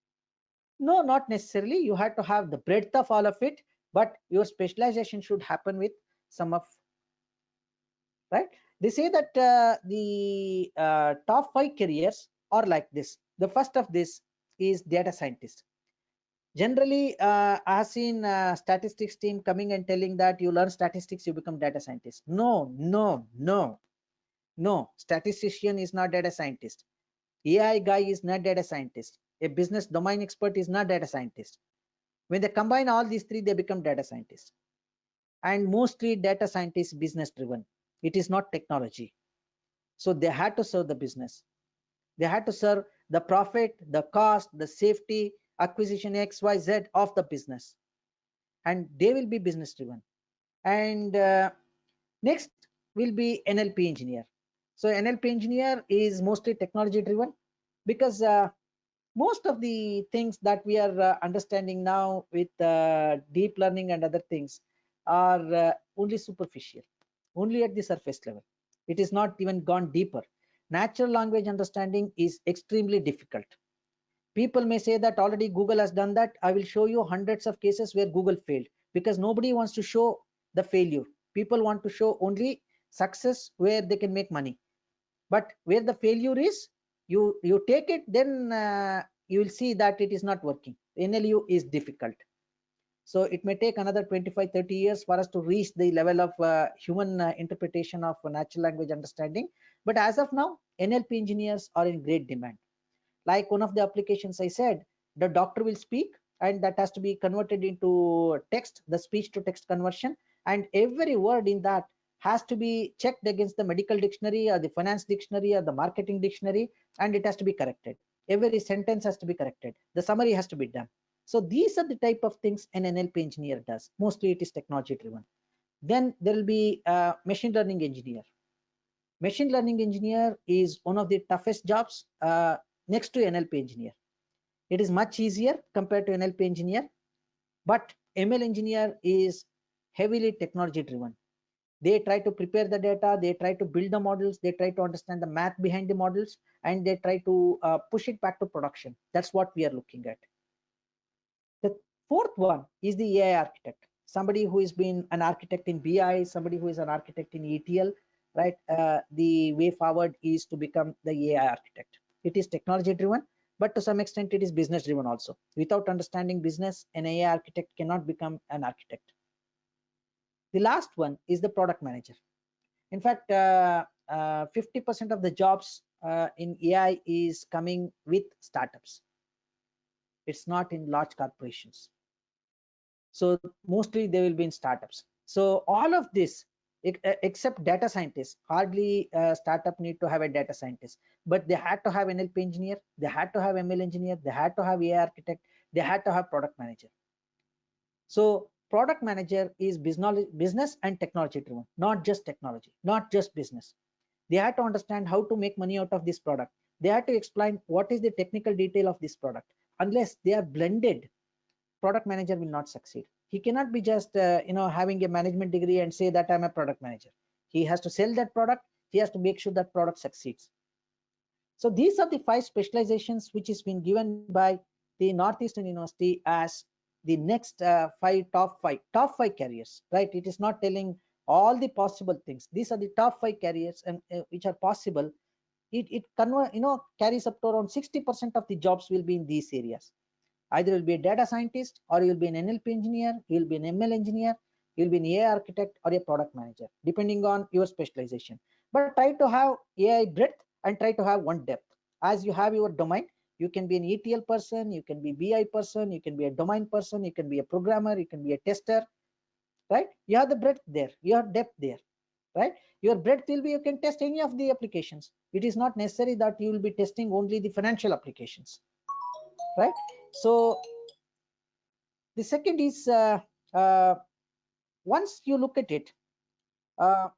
No, not necessarily. You have to have the breadth of all of it, but your specialization should happen with some of, right? They say that the top 5 careers are like this. The first of this is data scientist. Generally, I have seen statistics team coming and telling that you learn statistics, you become data scientist. No, no, no, no. Statistician is not data scientist. AI guy is not data scientist. A business domain expert is not data scientist. When they combine all these three, they become data scientists. And mostly data scientists business driven. It is not technology. So they had to serve the business. They had to serve the profit, the cost, the safety, acquisition XYZ of the business. And they will be business driven. And next will be NLP engineer. So NLP engineer is mostly technology driven, because most of the things that we are understanding now with deep learning and other things are only superficial, only at the surface level. It is not even gone deeper. Natural language understanding is extremely difficult. People may say that already Google has done that. I will show you hundreds of cases where Google failed, because nobody wants to show the failure. People want to show only success where they can make money. But where the failure is, you take it, then you will see that it is not working. NLU is difficult. So it may take another 25-30 years for us to reach the level of human interpretation of natural language understanding. But as of now, NLP engineers are in great demand. Like one of the applications I said, the doctor will speak, and that has to be converted into text, the speech to text conversion, and every word in that has to be checked against the medical dictionary or the finance dictionary or the marketing dictionary, and it has to be corrected. Every sentence has to be corrected. The summary has to be done. So these are the type of things an NLP engineer does. Mostly it is technology driven. Then there will be a machine learning engineer. Machine learning engineer is one of the toughest jobs next to NLP engineer. It is much easier compared to NLP engineer, but ML engineer is heavily technology driven. They try to prepare the data, they try to build the models, they try to understand the math behind the models, and they try to push it back to production. That's what we are looking at. The fourth one is the AI architect, somebody who has been an architect in BI, somebody who is an architect in ETL, right? The way forward is to become the AI architect. It is technology driven, but to some extent it is business driven also. Without understanding business, an AI architect cannot become an architect. The last one is the product manager. In fact, 50% of the jobs in AI is coming with startups. It's not in large corporations. So mostly they will be in startups. So all of this, except data scientists, hardly a startup need to have a data scientist, but they had to have NLP engineer, they had to have ML engineer, they had to have AI architect, they had to have product manager. So product manager is business and technology driven, not just technology, not just business. They had to understand how to make money out of this product. They had to explain what is the technical detail of this product. Unless they are blended, product manager will not succeed. He cannot be just having a management degree and say that I'm a product manager. He has to sell that product. He has to make sure that product succeeds. So these are the 5 specializations which has been given by the Northeastern University as the next 5 top 5 careers, right? It is not telling all the possible things. These are the top 5 careers, and which are possible. It carries up to around 60% of the jobs will be in these areas. Either you'll be a data scientist, or you'll be an NLP engineer, you'll be an ML engineer, you'll be an AI architect or a product manager, depending on your specialization. But try to have AI breadth and try to have one depth. As you have your domain, you can be an ETL person, you can be BI person, you can be a domain person, you can be a programmer, you can be a tester, right? You have the breadth there, you have depth there, right? Your breadth will be, you can test any of the applications. It is not necessary that you will be testing only the financial applications, right? So the second is, uh, once you look at it, uh,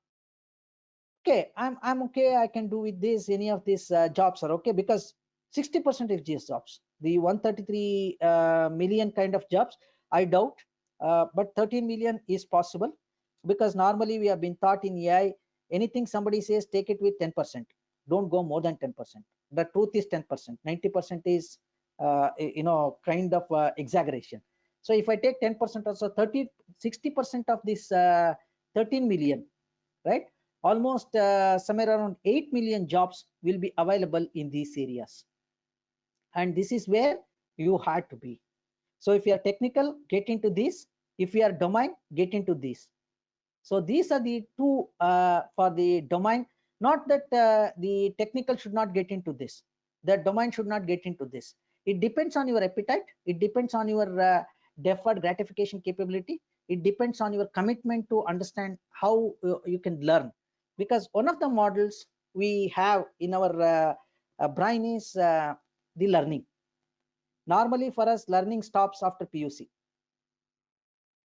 okay, I'm okay, I can do with this, any of these jobs are okay, because 60% of these jobs, the 133 million kind of jobs, I doubt, but 13 million is possible, because normally we have been taught in AI, anything somebody says, take it with 10%, don't go more than 10%. The truth is 10%, 90% is kind of exaggeration. So if I take 10%, also 60% of this 13 million, right? Almost somewhere around 8 million jobs will be available in these areas. And this is where you had to be. So if you are technical, get into this. If you are domain, get into this. So these are the two for the domain. Not that the technical should not get into this. The domain should not get into this. It depends on your appetite. It depends on your deferred gratification capability. It depends on your commitment to understand how you can learn. Because one of the models we have in our brain is the learning. Normally for us, learning stops after PUC,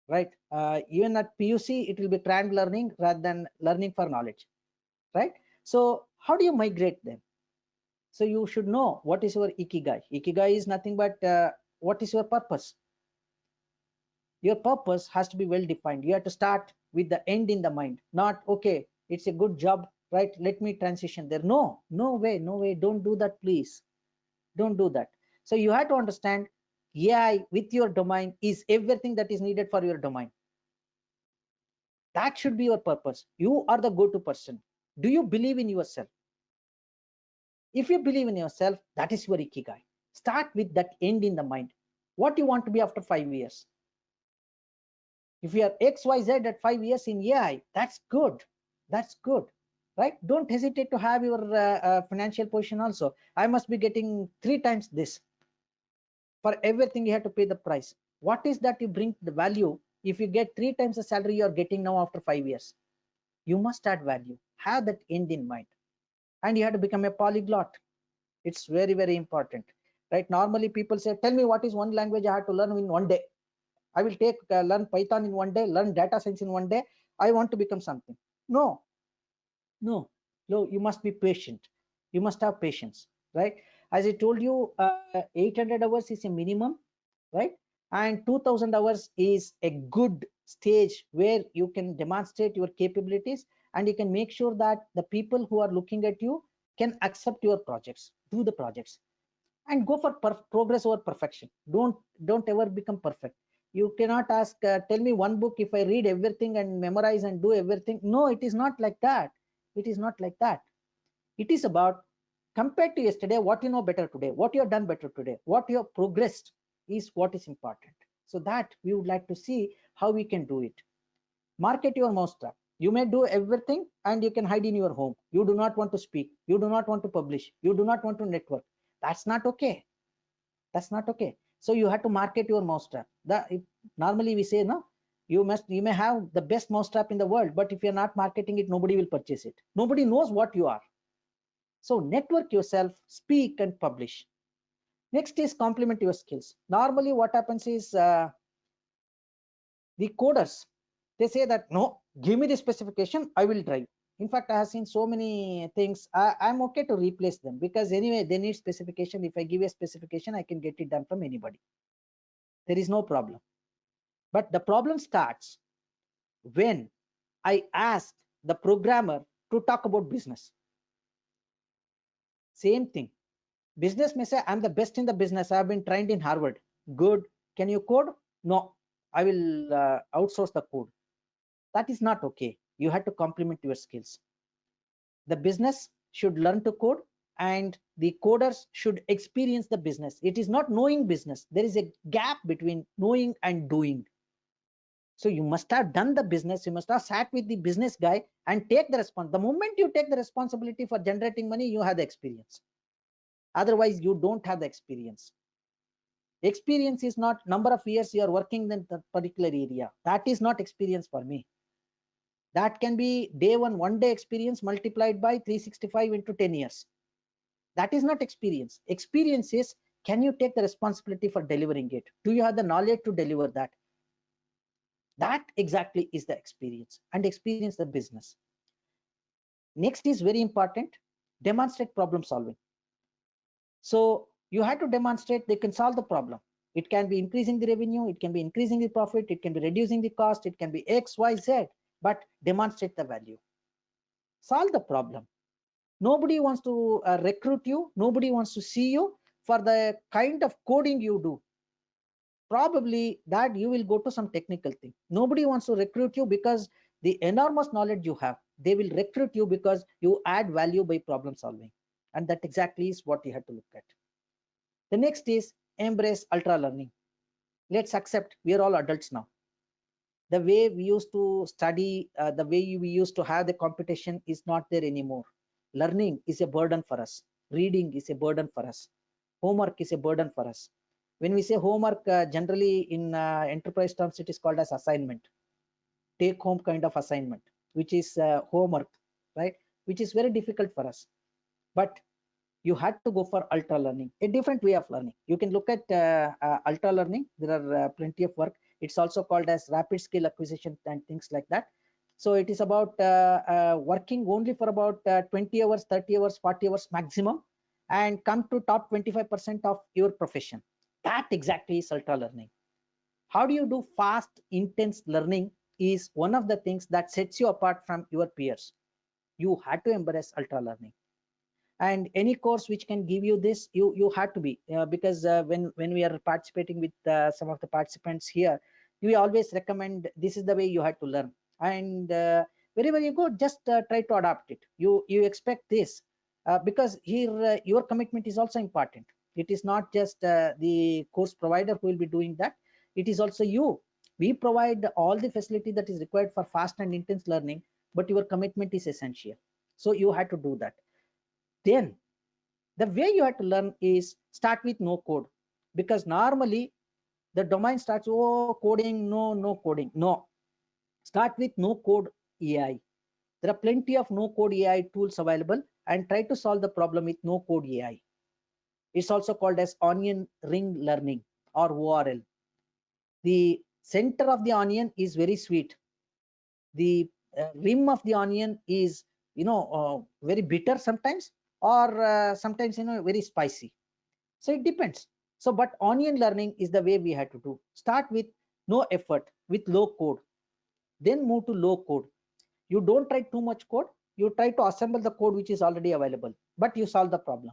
right? Even at PUC, it will be trained learning rather than learning for knowledge, right? So how do you migrate them? So you should know what is your ikigai. Ikigai is nothing but what is your purpose. Your purpose has to be well defined. You have to start with the end in the mind, not okay, it's a good job, right? Let me transition there. No, no way, no way. Don't do that, please. Don't do that. So you have to understand AI with your domain is everything that is needed for your domain. That should be your purpose. You are the go-to person. Do you believe in yourself? If you believe in yourself, that is your ikigai. Start with that end in the mind. What you want to be after 5 years? If you are XYZ at 5 years in AI, that's good. That's good, right? Don't hesitate to have your financial position also. I must be getting 3 times this. For everything, you have to pay the price. What is that you bring the value? If you get 3 times the salary you're getting now after 5 years, you must add value. Have that end in mind. And you have to become a polyglot. It's very, very important, right? Normally people say, tell me what is one language I have to learn in one day. I will take learn Python in one day, learn data science in one day. I want to become something. No, no, no. You must be patient. You must have patience, right? As I told you, 800 hours is a minimum, right? And 2000 hours is a good stage where you can demonstrate your capabilities, and you can make sure that the people who are looking at you can accept your projects, do the projects, and go for progress over perfection. Don't ever become perfect. You cannot ask, tell me one book, if I read everything and memorize and do everything. No, it is not like that. It is not like that. It is about, compared to yesterday, what you know better today, what you have done better today, what you have progressed is what is important. So that we would like to see how we can do it. Market your mousetrap. You may do everything and you can hide in your home. You do not want to speak, you do not want to publish, you do not want to network. That's not okay. That's not okay. So you have to market your mousetrap. Normally we say, no, you may have the best mousetrap in the world, but if you're not marketing it, nobody will purchase it. Nobody knows what you are. So network yourself, speak and publish. Next is complement your skills. Normally what happens is, the coders, they say that, no, give me the specification, I will drive. In fact, I have seen so many things. I'm okay to replace them, because anyway they need specification. If I give a specification, I can get it done from anybody. There is no problem. But the problem starts when I ask the programmer to talk about business. Same thing. Business may say, I'm the best in the business, I have been trained in Harvard. Good. Can you code? No, I will outsource the code. That is not okay. You have to complement your skills. The business should learn to code, and the coders should experience the business. It is not knowing business. There is a gap between knowing and doing. So you must have done the business, you must have sat with the business guy and take the response. The moment you take the responsibility for generating money, you have the experience. Otherwise you don't have the experience. Experience is not number of years you are working in that particular area. That is not experience for me. That can be day one day experience multiplied by 365 into 10 years. That is not experience. Experience is, can you take the responsibility for delivering it? Do you have the knowledge to deliver that? That exactly is the experience, and experience the business. Next is very important, demonstrate problem solving. So you have to demonstrate they can solve the problem. It can be increasing the revenue, it can be increasing the profit, it can be reducing the cost, it can be X, Y, Z, but demonstrate the value. Solve the problem. Nobody wants to recruit you, nobody wants to see you for the kind of coding you do. Probably that you will go to some technical thing. Nobody wants to recruit you because the enormous knowledge you have. They will recruit you because you add value by problem solving, and that exactly is what you have to look at. The next is embrace ultra learning. Let's accept we are all adults now. The way we used to study, the way we used to have the competition is not there anymore. Learning is a burden for us. Reading is a burden for us. Homework is a burden for us. When we say homework, generally in enterprise terms, it is called as assignment, take home kind of assignment, which is homework, right? Which is very difficult for us. But you had to go for ultra learning, a different way of learning. You can look at ultra learning. There are plenty of work. It's also called as rapid skill acquisition and things like that. So it is about working only for about 20 hours, 30 hours, 40 hours maximum, and come to top 25% of your profession. That exactly is ultra learning. How do you do fast, intense learning is one of the things that sets you apart from your peers. You had to embrace ultra learning. And any course which can give you this, you had to be, because when we are participating with some of the participants here, we always recommend this is the way you have to learn. And wherever you go, just try to adapt it. You expect this, because here your commitment is also important. It is not just the course provider who will be doing that, it is also you. We provide all the facility that is required for fast and intense learning, but your commitment is essential. So you had to do that. Then the way you have to learn is start with no code, because normally the domain starts, oh coding, no coding. No, start with no code AI. There are plenty of no code AI tools available, and try to solve the problem with no code AI. It's also called as onion ring learning, or ORL. The center of the onion is very sweet. The rim of the onion is, very bitter sometimes, or sometimes, very spicy. So it depends. So but onion learning is the way we had to do. Start with no effort, with low code, then move to low code. You don't try too much code, you try to assemble the code which is already available, but you solve the problem.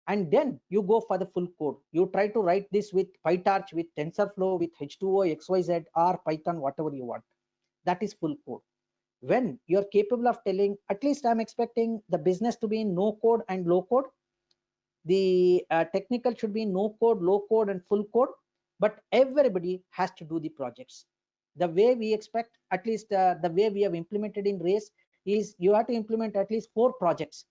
And then you go for the full code. You try to write this with PyTorch, with TensorFlow, with H2O, XYZ, or Python, whatever you want. That is full code. When you're capable of telling, at least I'm expecting the business to be in no code and low code, the technical should be no code, low code, and full code, but everybody has to do the projects. The way we expect, at least the way we have implemented in race, is you have to implement at least 4 projects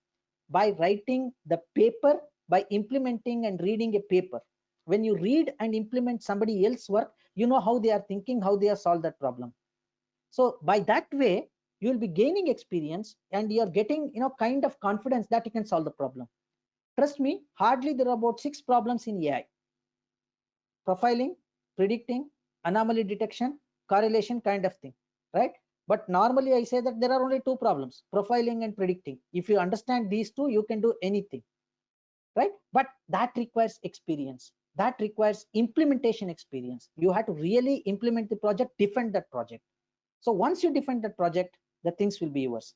by writing the paper, by implementing and reading a paper. When you read and implement somebody else's work, you know how they are thinking, how they have solved that problem. So by that way, you will be gaining experience, and you are getting, kind of confidence that you can solve the problem. Trust me, hardly there are about 6 problems in AI: profiling, predicting, anomaly detection, correlation kind of thing, right? But normally I say that there are only 2 problems, profiling and predicting. If you understand these 2, you can do anything, right? But that requires experience. That requires implementation experience. You have to really implement the project, defend that project. So once you defend that project, the things will be yours,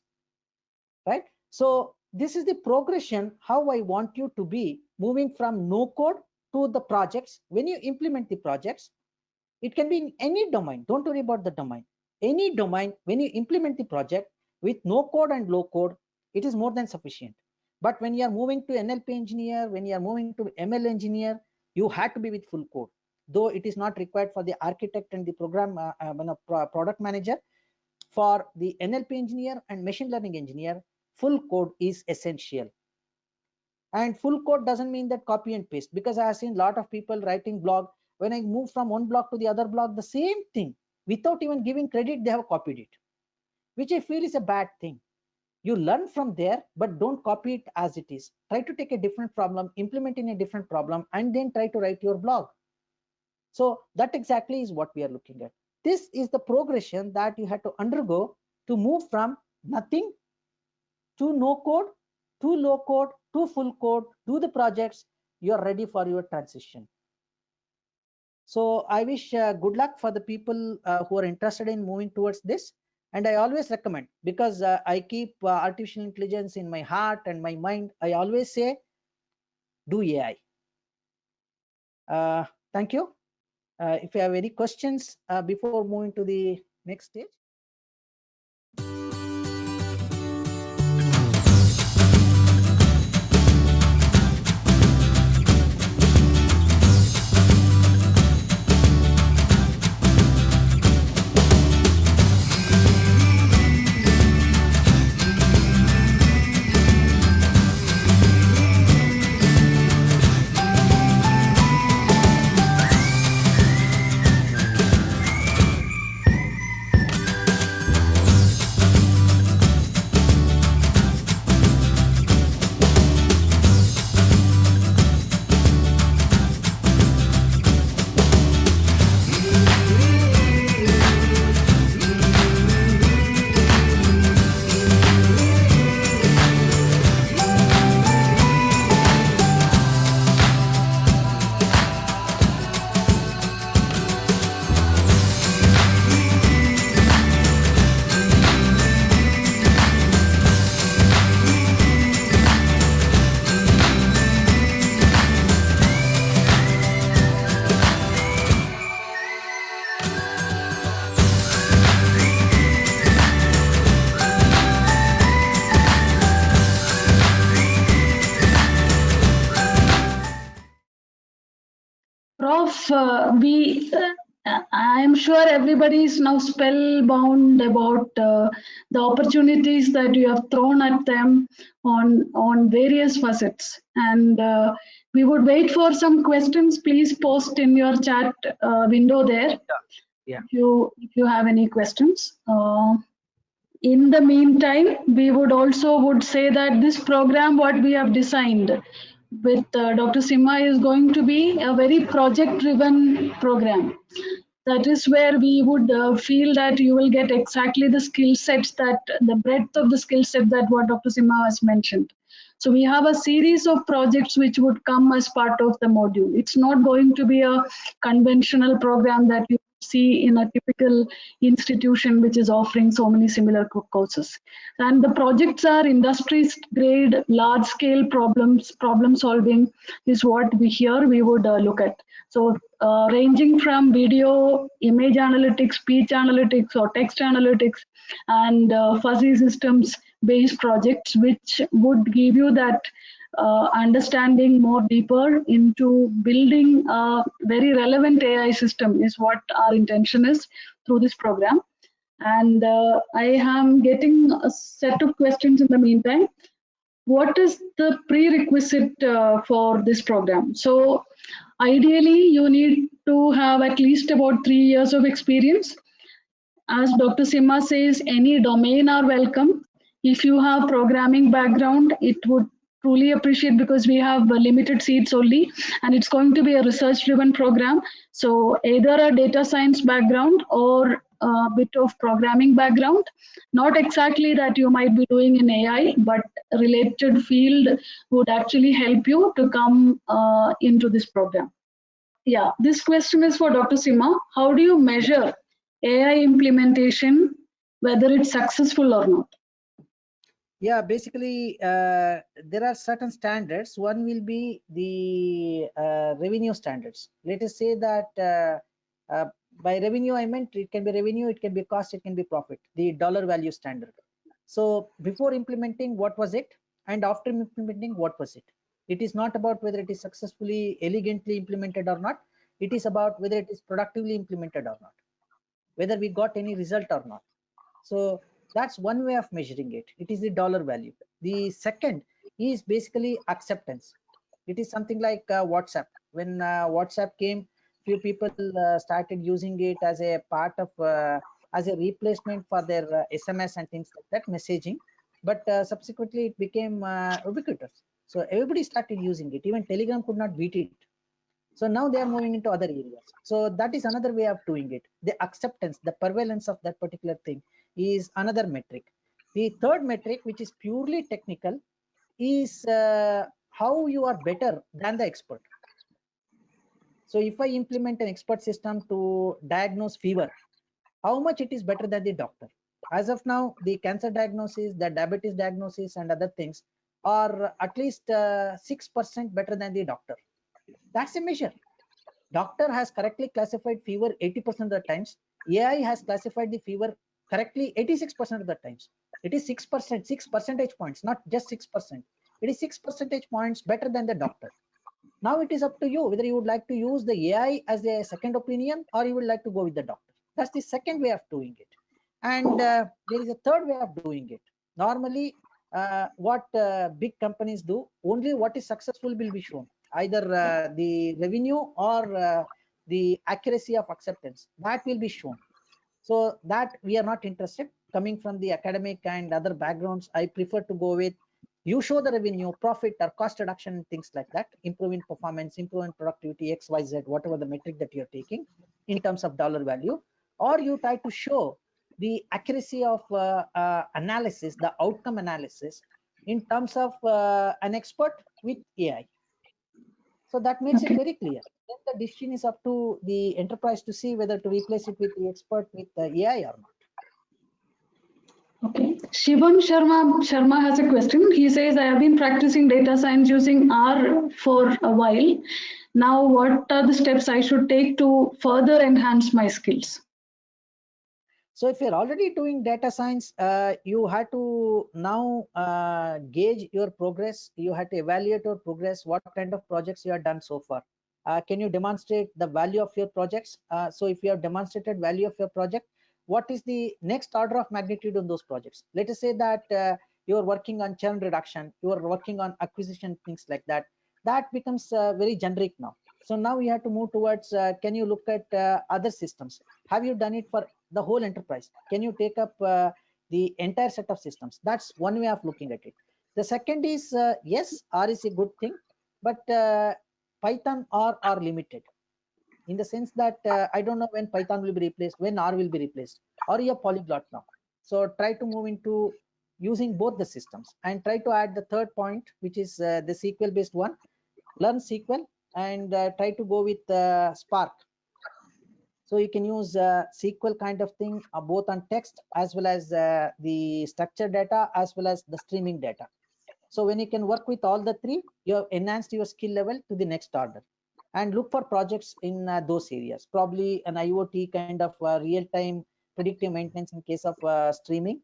right? So this is the progression, how I want you to be moving from no code to the projects. When you implement the projects, it can be in any domain. Don't worry about the domain. Any domain, when you implement the project with no code and low code, it is more than sufficient. But when you are moving to NLP engineer, when you are moving to ML engineer, you have to be with full code. though it is not required for the architect and the program product manager. For the NLP engineer and machine learning engineer, full code is essential. And full code doesn't mean that copy and paste, because I have seen a lot of people writing blog. When I move from one blog to the other blog, the same thing, without even giving credit, they have copied it, which I feel is a bad thing. You learn from there, but don't copy it as it is. Try to take a different problem, implement in a different problem, and then try to write your blog. So that exactly is what we are looking at. This is the progression that you had to undergo to move from nothing to no code, to low code, to full code, do the projects. You are ready for your transition. So I wish good luck for the people who are interested in moving towards this. And I always recommend, because I keep artificial intelligence in my heart and my mind, I always say, do AI. Thank you. If you have any questions before moving to the next stage. Prof, I am sure everybody is now spellbound about the opportunities that you have thrown at them on various facets, and we would wait for some questions. Please post in your chat window there. Yeah. If you have any questions. In the meantime, we would say that this program, what we have designed with Dr. Simha, is going to be a very project-driven program. That is where we would feel that you will get exactly the skill sets, that the breadth of the skill set that what Dr. Simha has mentioned. So we have a series of projects which would come as part of the module. It's not going to be a conventional program that you see in a typical institution which is offering so many similar courses. And the projects are industry grade, large scale problem solving is what we would look at. So ranging from video, image analytics, speech analytics, or text analytics, and fuzzy systems based projects, which would give you that understanding more deeper into building a very relevant AI system is what our intention is through this program. And I am getting a set of questions in the meantime. What is the prerequisite for this program? So ideally, you need to have at least about 3 years of experience. As Dr. Simha says, any domain are welcome. If you have programming background, it would truly appreciate, because we have limited seats only, and it's going to be a research driven program. So either a data science background or a bit of programming background, not exactly that you might be doing in AI, but related field would actually help you to come into this program. Yeah, this question is for Dr. Simha. How do you measure AI implementation, whether it's successful or not? Yeah, basically, there are certain standards. One will be the revenue standards. Let us say that by revenue, I meant it can be revenue, it can be cost, it can be profit, the dollar value standard. So before implementing, what was it? And after implementing, what was it? It is not about whether it is successfully, elegantly implemented or not. It is about whether it is productively implemented or not, whether we got any result or not. So that's one way of measuring it. It is the dollar value. The second is basically acceptance. It is something like WhatsApp. When WhatsApp came, few people started using it as a part of as a replacement for their SMS and things like that, messaging. But subsequently it became ubiquitous. So everybody started using it. Even Telegram could not beat it. So now they are moving into other areas. So that is another way of doing it. The acceptance, the prevalence of that particular thing is another metric. The third metric, which is purely technical, is how you are better than the expert. So if I implement an expert system to diagnose fever, how much it is better than the doctor? As of now, the cancer diagnosis, the diabetes diagnosis, and other things are at least 6% better than the doctor. That's a measure. Doctor has correctly classified fever 80% of the times. AI has classified the fever correctly 86% of the times. It is 6%, 6 percentage points, not just 6%. It is 6 percentage points better than the doctor. Now it is up to you whether you would like to use the AI as a second opinion or you would like to go with the doctor. That's the second way of doing it. And there is a third way of doing it. Normally, what big companies do, only what is successful will be shown, either the revenue or the accuracy of acceptance, that will be shown. So that we are not interested. Coming from the academic and other backgrounds, I prefer to go with you show the revenue, profit or cost reduction, things like that, improving performance, improving productivity, XYZ, whatever the metric that you're taking in terms of dollar value, or you try to show the accuracy of analysis, the outcome analysis in terms of an expert with AI. So that makes it very clear. Then the decision is up to the enterprise to see whether to replace it with the expert with the AI or not. Okay. Shivam Sharma has a question. He says, I have been practicing data science using R for a while. Now, what are the steps I should take to further enhance my skills? So if you're already doing data science, you have to now gauge your progress. You have to evaluate your progress, what kind of projects you have done so far. Can you demonstrate the value of your projects? So if you have demonstrated value of your project, what is the next order of magnitude on those projects? Let us say that you're working on churn reduction, you are working on acquisition, things like that. That becomes very generic now. So now we have to move towards, can you look at other systems? Have you done it for the whole enterprise? Can you take up the entire set of systems? That's one way of looking at it. The second is, yes, R is a good thing, but Python R are limited in the sense that I don't know when Python will be replaced, when R will be replaced, or you're polyglot now. So try to move into using both the systems and try to add the third point, which is the SQL based one. Learn SQL and try to go with Spark. So you can use SQL kind of thing both on text as well as the structured data as well as the streaming data. So when you can work with all the three, you have enhanced your skill level to the next order. And look for projects in those areas, probably an IoT kind of real-time predictive maintenance in case of streaming,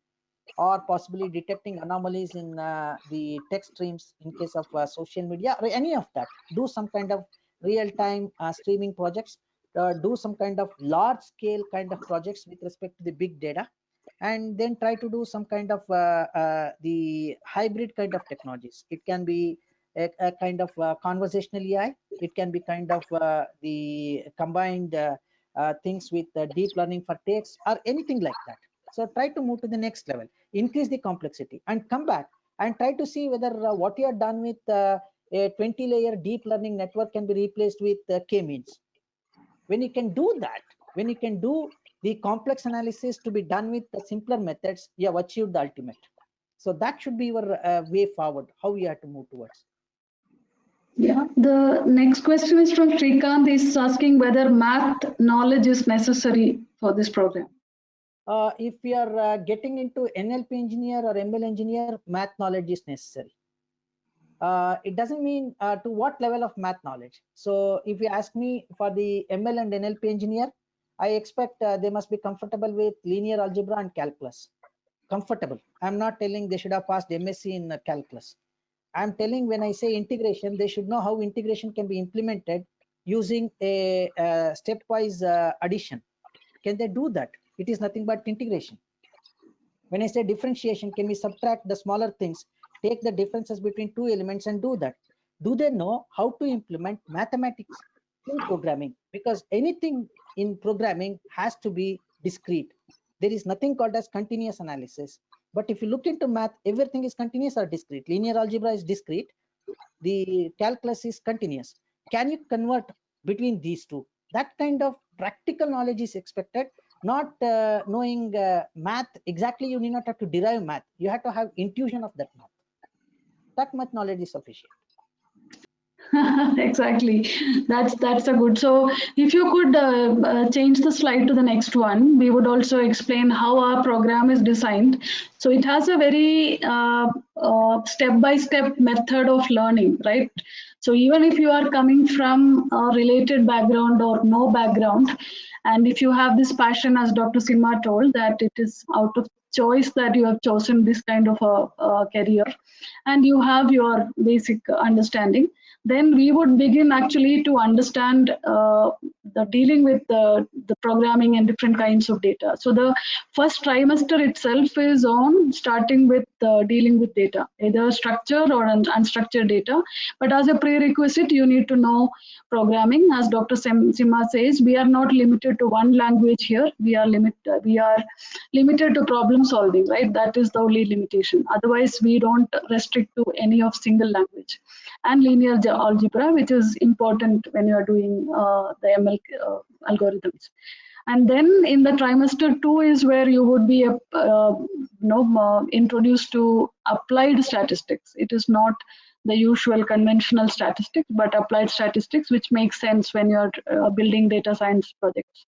or possibly detecting anomalies in the text streams in case of social media, or any of that. Do some kind of real-time streaming projects, do some kind of large scale kind of projects with respect to the big data, and then try to do some kind of the hybrid kind of technologies. It can be a kind of conversational AI, it can be kind of the combined things with deep learning for text or anything like that. So try to move to the next level, increase the complexity and come back and try to see whether what you have done with a 20 layer deep learning network can be replaced with k-means. When you can do that, when you can do the complex analysis to be done with the simpler methods, you have achieved the ultimate. So that should be your way forward, how you have to move towards. Yeah, the next question is from Srikanth. He's asking whether math knowledge is necessary for this program. If we are getting into NLP engineer or ML engineer, math knowledge is necessary. It doesn't mean to what level of math knowledge. So if you ask me for the ML and NLP engineer, I expect they must be comfortable with linear algebra and calculus. Comfortable. I'm not telling they should have passed MSc in calculus. I'm telling when I say integration, they should know how integration can be implemented using a stepwise addition? Can they do that? It is nothing but integration. When I say differentiation, can we subtract the smaller things, take the differences between two elements and do that? Do they know how to implement mathematics in programming? Because anything in programming has to be discrete. There is nothing called as continuous analysis. But if you look into math, everything is continuous or discrete. Linear algebra is discrete. The calculus is continuous. Can you convert between these two? That kind of practical knowledge is expected. Not knowing math exactly, you need not have to derive math. You have to have intuition of that math. That much knowledge is sufficient. Exactly. That's a good. So if you could change the slide to the next one, we would also explain how our program is designed. So it has a very step-by-step method of learning, right? So even if you are coming from a related background or no background, and if you have this passion, as Dr. Simha told, that it is out of choice that you have chosen this kind of a career, and you have your basic understanding, then we would begin actually to understand the dealing with the programming and different kinds of data. So the first trimester itself is on starting with dealing with data, either structured or unstructured data. But as a prerequisite, you need to know programming. As Dr. Simha says, we are not limited to one language here. We are limited to problem solving, right? That is the only limitation. Otherwise, we don't restrict to any of single language. And linear algebra, which is important when you are doing the ML algorithms. And then in the trimester 2 is where you would be introduced to applied statistics. It is not the usual conventional statistics, but applied statistics, which makes sense when you're building data science projects.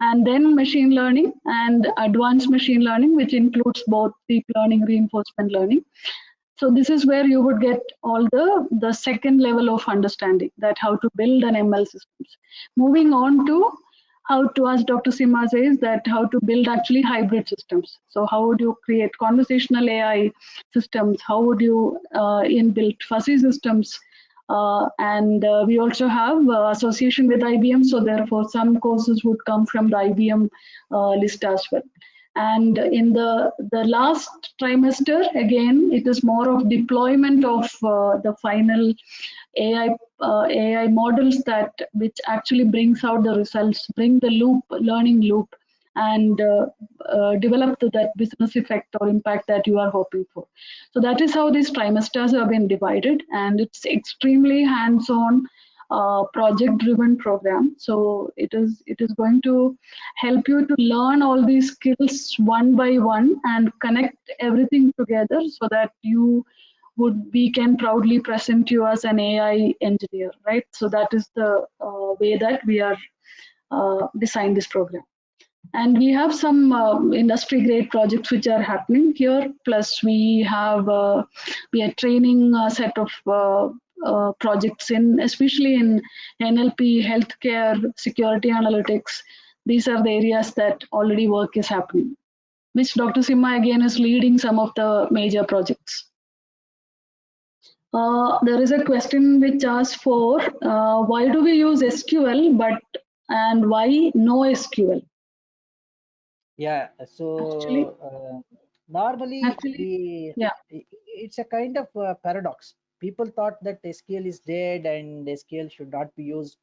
And then machine learning and advanced machine learning, which includes both deep learning, reinforcement learning. So this is where you would get all the second level of understanding, that how to build an ML systems. Moving on to how to, as Dr. Simha says, that how to build actually hybrid systems. So how would you create conversational AI systems? How would you inbuild fuzzy systems? And we also have association with IBM. So therefore some courses would come from the IBM list as well. And in the last trimester, again, it is more of deployment of the final AI models that which actually brings out the results, bring the learning loop, and develop that business effect or impact that you are hoping for. So that is how these trimesters have been divided, and it's extremely hands-on project-driven program. So it is going to help you to learn all these skills one by one and connect everything together so that we can proudly present you as an AI engineer, right? So that is the way that we are designed this program. And we have some industry grade projects which are happening here. Plus we are training a set of projects in, especially in NLP, healthcare, security analytics. These are the areas that already work is happening, which Dr. Simha again is leading some of the major projects. There is a question which asks for why do we use SQL and why no SQL? Yeah, Actually, so normally yeah. it's a kind of paradox. People thought that SQL is dead and SQL should not be used,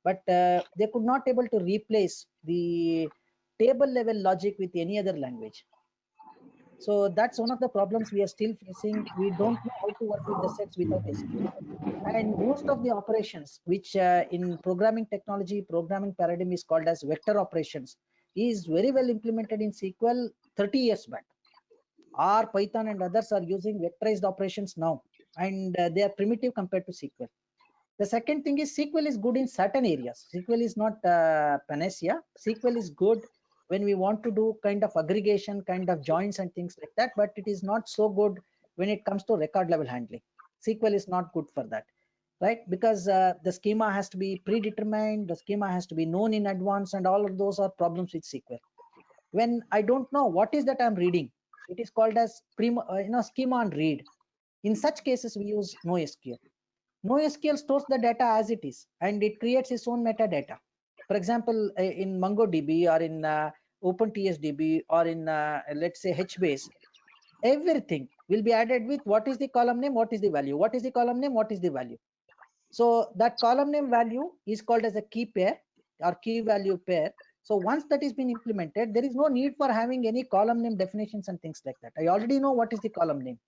but they could not able to replace the table level logic with any other language. So that's one of the problems we are still facing. We don't know how to work with the sets without SQL. And most of the operations, which in programming technology, programming paradigm is called as vector operations, is very well implemented in SQL 30 years back. R, Python, and others are using vectorized operations now, and they are primitive compared to SQL. The second thing is SQL is good in certain areas. SQL is not panacea. SQL is good when we want to do kind of aggregation, kind of joins and things like that, but it is not so good when it comes to record level handling. SQL is not good for that, right? Because the schema has to be predetermined, the schema has to be known in advance, and all of those are problems with SQL. When I don't know what is that I'm reading, it is called as schema and read. In such cases, we use NoSQL. NoSQL stores the data as it is, and it creates its own metadata. For example, in MongoDB or in OpenTSDB or in let's say HBase, everything will be added with what is the column name, what is the value, what is the column name, what is the value. So that column name value is called as a key pair or key value pair. So once that is been implemented, there is no need for having any column name definitions and things like that. I already know what is the column name,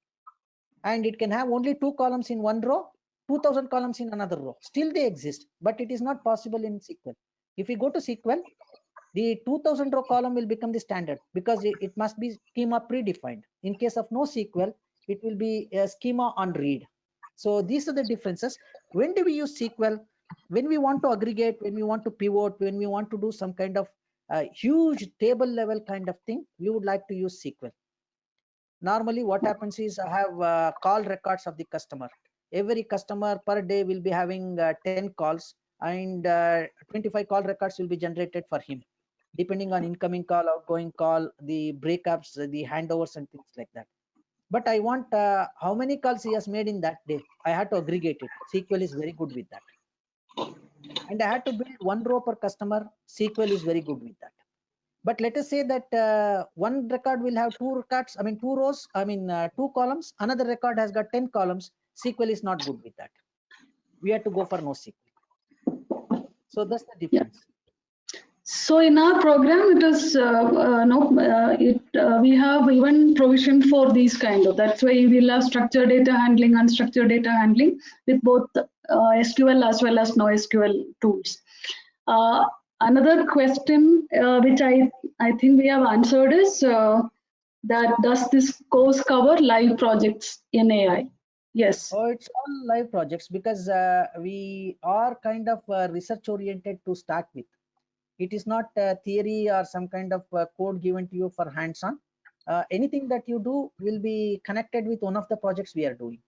and it can have only 2 columns in one row, 2000 columns in another row. Still they exist, but it is not possible in SQL. If we go to SQL, the 2000 row column will become the standard because it must be schema predefined. In case of NoSQL, it will be a schema on read. So these are the differences. When do we use SQL? When we want to aggregate, when we want to pivot, when we want to do some kind of huge table level kind of thing, we would like to use SQL. Normally what happens is I have call records of the customer. Every customer per day will be having 10 calls, and 25 call records will be generated for him, depending on incoming call, outgoing call, the breakups, the handovers and things like that. But I want how many calls he has made in that day. I had to aggregate it. SQL is very good with that. And I had to build one row per customer. SQL is very good with that. But let us say that one record will have two rows, two columns. Another record has got 10 columns. SQL is not good with that. We have to go for NoSQL. So that's the Yeah. difference. So in our program, it is we have even provision for these kind of. That's why we will have structured data handling, unstructured data handling with both SQL as well as NoSQL tools. Another question which I think we have answered is that does this course cover live projects in AI? Yes. Oh, it's all live projects because we are kind of research oriented to start with. It is not theory or some kind of code given to you for hands-on. Anything that you do will be connected with one of the projects we are doing.